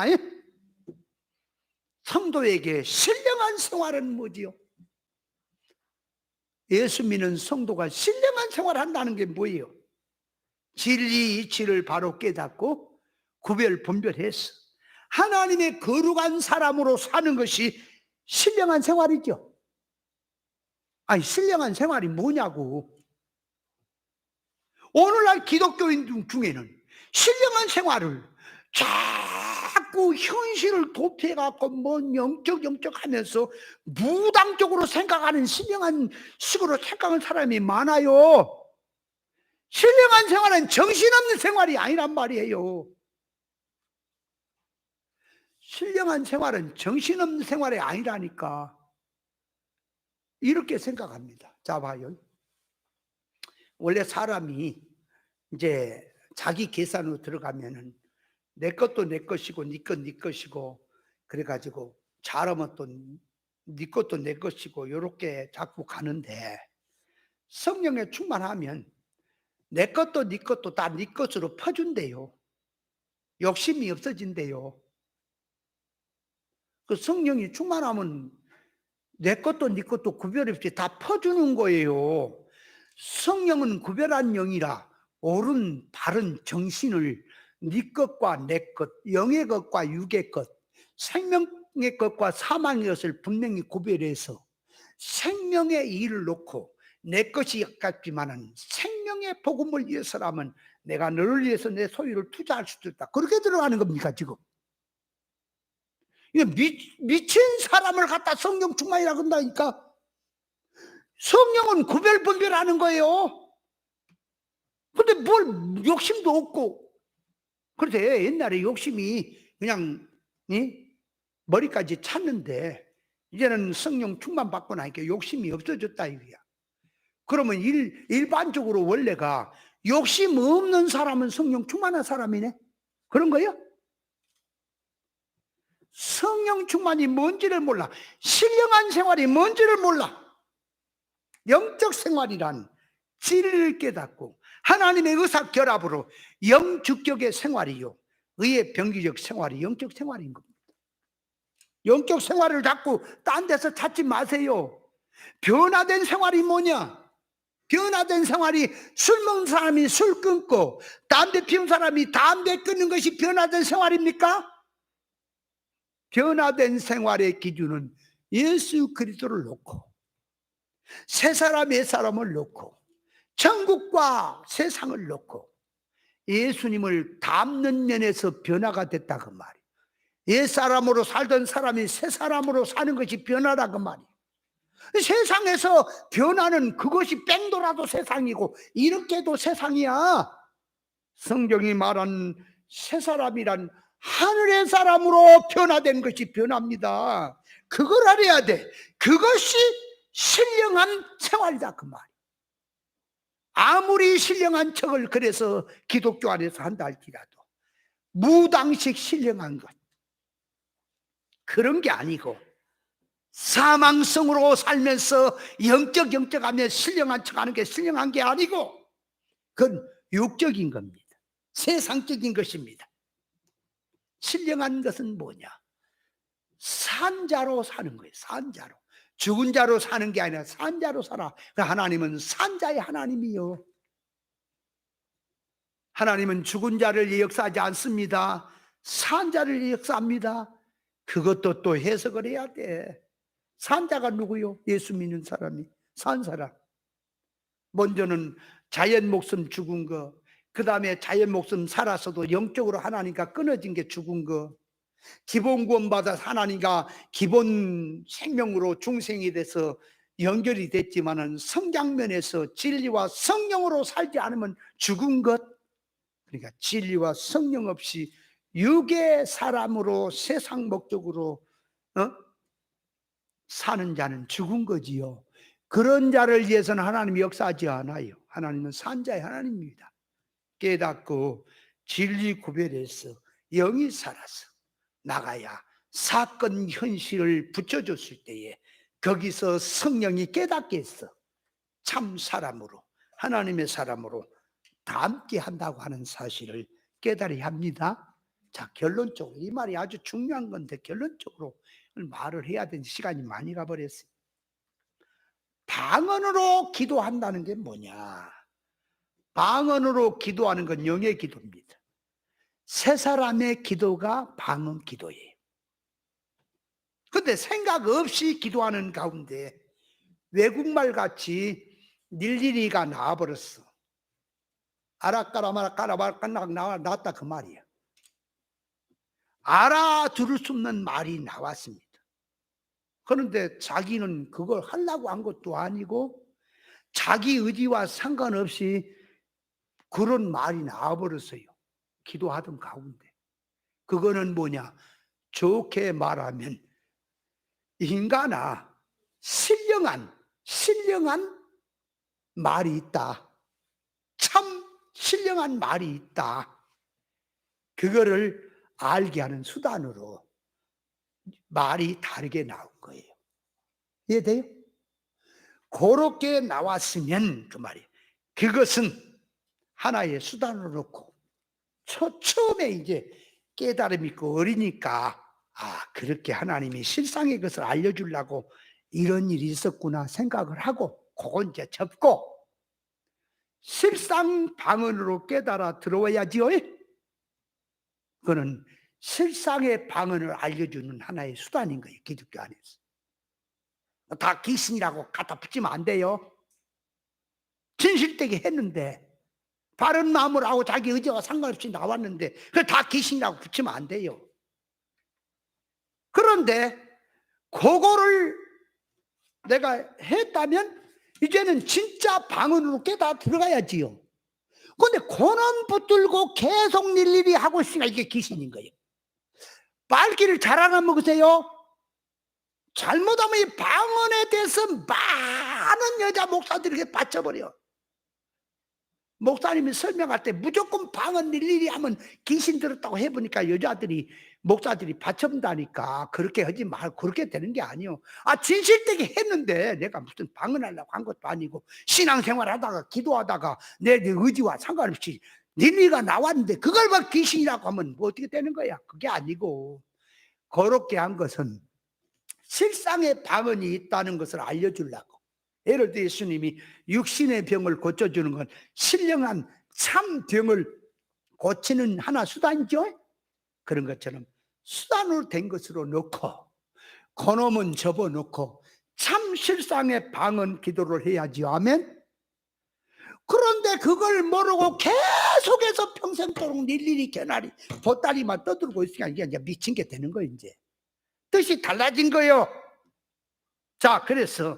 성도에게 신령한 생활은 뭐지요? 예수 믿는 성도가 신령한 생활을 한다는 게 뭐예요? 진리 이치를 바로 깨닫고 구별 분별해서 하나님의 거룩한 사람으로 사는 것이 신령한 생활이죠. 아니, 신령한 생활이 뭐냐고. 오늘날 기독교인 중에는 신령한 생활을 자꾸 현실을 도피해갖고 뭐 영적 하면서 무당적으로 생각하는 신령한 식으로 생각하는 사람이 많아요. 신령한 생활은 정신없는 생활이 아니란 말이에요. 신령한 생활은 정신없는 생활이 아니라니까. 이렇게 생각합니다. 자, 봐요. 원래 사람이 이제 자기 계산으로 들어가면은 내 것도 내 것이고 네 것 네 것이고 그래가지고 잘하면 또 네 것도 내 것이고 이렇게 자꾸 가는데, 성령에 충만하면 내 것도 네 것도 다 네 것으로 퍼준대요. 욕심이 없어진대요. 그 성령이 충만하면 내 것도 네 것도 구별 없이 다 퍼주는 거예요. 성령은 구별한 영이라 옳은 바른 정신을 네 것과 내 것, 영의 것과 육의 것, 생명의 것과 사망의 것을 분명히 구별해서 생명의 일을 놓고 내 것이 아깝지만은 생명의 복음을 위해서라면 내가 너를 위해서 내 소유를 투자할 수도 있다. 그렇게 들어가는 겁니까 지금? 이게 미친 사람을 갖다 성령 충만이라고 한다니까. 성령은 구별 분별하는 거예요. 근데 뭘 욕심도 없고. 그래서 옛날에 욕심이 그냥 머리까지 찼는데 이제는 성령 충만 받고 나니까 욕심이 없어졌다 이거야. 그러면 일반적으로 원래가 욕심 없는 사람은 성령 충만한 사람이네, 그런 거예요? 성령 충만이 뭔지를 몰라. 신령한 생활이 뭔지를 몰라. 영적 생활이란 진리를 깨닫고 하나님의 의사 결합으로 영주격의 생활이요, 의의 병기적 생활이 영적 생활인 겁니다. 영적 생활을 자꾸 딴 데서 찾지 마세요. 변화된 생활이 뭐냐? 변화된 생활이, 술 먹는 사람이 술 끊고 담배 피우는 사람이 담배 끊는 것이 변화된 생활입니까? 변화된 생활의 기준은 예수 그리스도를 놓고, 새 사람 옛 사람을 놓고, 천국과 세상을 놓고 예수님을 닮는 면에서 변화가 됐다 그 말이에요. 옛 사람으로 살던 사람이 새 사람으로 사는 것이 변화라 그 말이에요. 세상에서 변화는 그것이 뺑돌아도 세상이고 이렇게도 세상이야. 성경이 말한 새 사람이란 하늘의 사람으로 변화된 것이 변화입니다. 그걸 알아야 돼. 그것이 신령한 생활이다 그 말이에요. 아무리 신령한 척을 그래서 기독교 안에서 한다 할지라도 무당식 신령한 것, 그런 게 아니고 사망성으로 살면서 영적하며 신령한 척하는 게 신령한 게 아니고 그건 육적인 겁니다. 세상적인 것입니다. 신령한 것은 뭐냐? 산자로 사는 거예요. 산자로. 죽은 자로 사는 게 아니라 산자로 살아. 하나님은 산자의 하나님이요. 하나님은 죽은 자를 역사하지 않습니다. 산자를 역사합니다. 그것도 또 해석을 해야 돼. 산자가 누구요? 예수 믿는 사람이 산 사람. 먼저는 자연 목숨 죽은 거, 그 다음에 자연 목숨 살아서도 영적으로 하나님과 끊어진 게 죽은 거, 기본 구원 받아 하나님과 기본 생명으로 중생이 돼서 연결이 됐지만은 성장면에서 진리와 성령으로 살지 않으면 죽은 것. 그러니까 진리와 성령 없이 육의 사람으로 세상 목적으로 사는 자는 죽은 거지요. 그런 자를 위해서는 하나님이 역사하지 않아요. 하나님은 산자의 하나님입니다. 깨닫고 진리 구별해서 영이 살아서 나가야 사건 현실을 붙여줬을 때에 거기서 성령이 깨닫게 했어. 참 사람으로, 하나님의 사람으로 닮게 한다고 하는 사실을 깨달아야 합니다. 자, 결론적으로 이 말이 아주 중요한 건데 결론적으로 말을 해야 되는 시간이 많이 가버렸어요. 방언으로 기도한다는 게 뭐냐? 방언으로 기도하는 건 영의 기도입니다. 새 사람의 기도가 방언 기도예요. 근데 생각 없이 기도하는 가운데 외국말 같이 닐리리가 나와버렸어. 아라까라마라까라마라까락 나왔다 그 말이야. 알아들을 수 없는 말이 나왔습니다. 그런데 자기는 그걸 하려고 한 것도 아니고 자기 의지와 상관없이 그런 말이 나와버렸어요. 기도하던 가운데. 그거는 뭐냐? 좋게 말하면 인간아, 신령한 말이 있다. 참 신령한 말이 있다. 그거를 알게 하는 수단으로 말이 다르게 나온 거예요. 이해돼요? 그렇게 나왔으면 그 말이에요. 그것은 하나의 수단으로 놓고 처음에 이제 깨달음이 있고 어리니까 그렇게 하나님이 실상의 것을 알려주려고 이런 일이 있었구나 생각을 하고 그건 이제 접고 실상 방언으로 깨달아 들어와야지요. 그거는 실상의 방언을 알려주는 하나의 수단인 거예요. 기독교 안에서. 다 귀신이라고 갖다 붙이면 안 돼요. 진실되게 했는데 바른 마음을 하고 자기 의지와 상관없이 나왔는데 그걸 다 귀신이라고 붙이면 안 돼요. 그런데 그거를 내가 했다면 이제는 진짜 방언으로 깨달아 들어가야지요. 그런데 권한 붙들고 계속 일일이 하고 있으니까 이게 귀신인 거예요. 말귀를 잘 알아먹으세요. 잘못하면 이 방언에 대해서 많은 여자 목사들에게 바쳐버려. 목사님이 설명할 때 무조건 방언 일일이 하면 귀신 들었다고 해보니까 여자들이 목사들이 받쳐본다니까. 그렇게 하지 말고 그렇게 되는 게 아니요. 진실되게 했는데 내가 무슨 방언하려고 한 것도 아니고 신앙생활 하다가 기도하다가 내 의지와 상관없이 일리가 나왔는데 그걸 막 귀신이라고 하면 뭐 어떻게 되는 거야? 그게 아니고 그렇게 한 것은 실상의 방언이 있다는 것을 알려주려고 헤로드 예수님이 육신의 병을 고쳐주는 건 신령한 참 병을 고치는 하나 수단이죠. 그런 것처럼 수단으로 된 것으로 놓고 그놈은 접어놓고 참 실상의 방언 기도를 해야지. 아멘. 그런데 그걸 모르고 계속해서 평생도록 일일이 개나리 보따리만 떠들고 있으니까 이게 이제 미친 게 되는 거예요. 이제 뜻이 달라진 거예요. 자, 그래서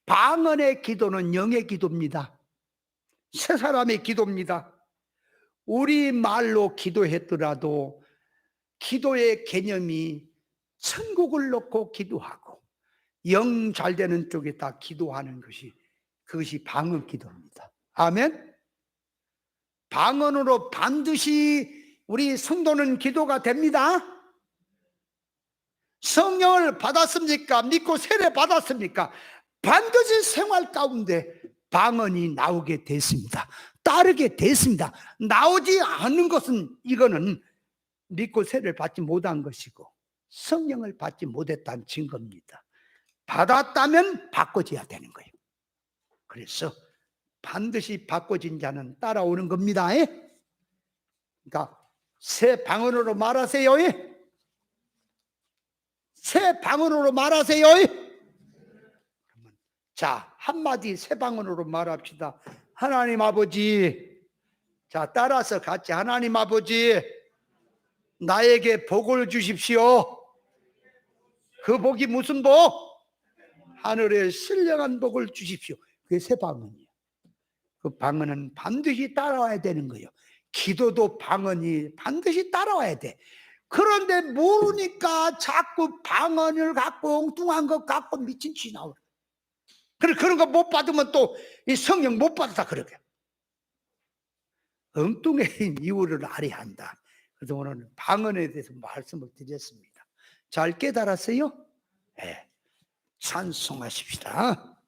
방언의 기도는 영의 기도입니다. 새 사람의 기도입니다. 우리 말로 기도했더라도 기도의 개념이 천국을 놓고 기도하고 영 잘 되는 쪽에다 기도하는 것이, 그것이 방언 기도입니다. 아멘. 방언으로 반드시 우리 성도는 기도가 됩니다. 성령을 받았습니까? 믿고 세례 받았습니까? 반드시 생활 가운데 방언이 나오게 됐습니다. 따르게 됐습니다. 나오지 않은 것은 이거는 믿고 세례를 받지 못한 것이고 성령을 받지 못했다는 증거입니다. 받았다면 바꿔줘야 되는 거예요. 그래서 반드시 바꿔진 자는 따라오는 겁니다. 그러니까 새 방언으로 말하세요. 새 방언으로 말하세요. 자, 한마디 새 방언으로 말합시다. 하나님 아버지. 자, 따라서 같이 하나님 아버지, 나에게 복을 주십시오. 그 복이 무슨 복? 하늘의 신령한 복을 주십시오. 그게 새 방언이에요. 그 방언은 반드시 따라와야 되는 거예요. 기도도 방언이 반드시 따라와야 돼. 그런데 모르니까 자꾸 방언을 갖고 엉뚱한 것 갖고 미친 짓이 나오고, 그런 거 못 받으면 또 이 성령 못 받았다 그러게. 엉뚱해진 이유를 알아야 한다. 그래서 오늘 방언에 대해서 말씀을 드렸습니다. 잘 깨달았어요? 네. 찬송하십시다.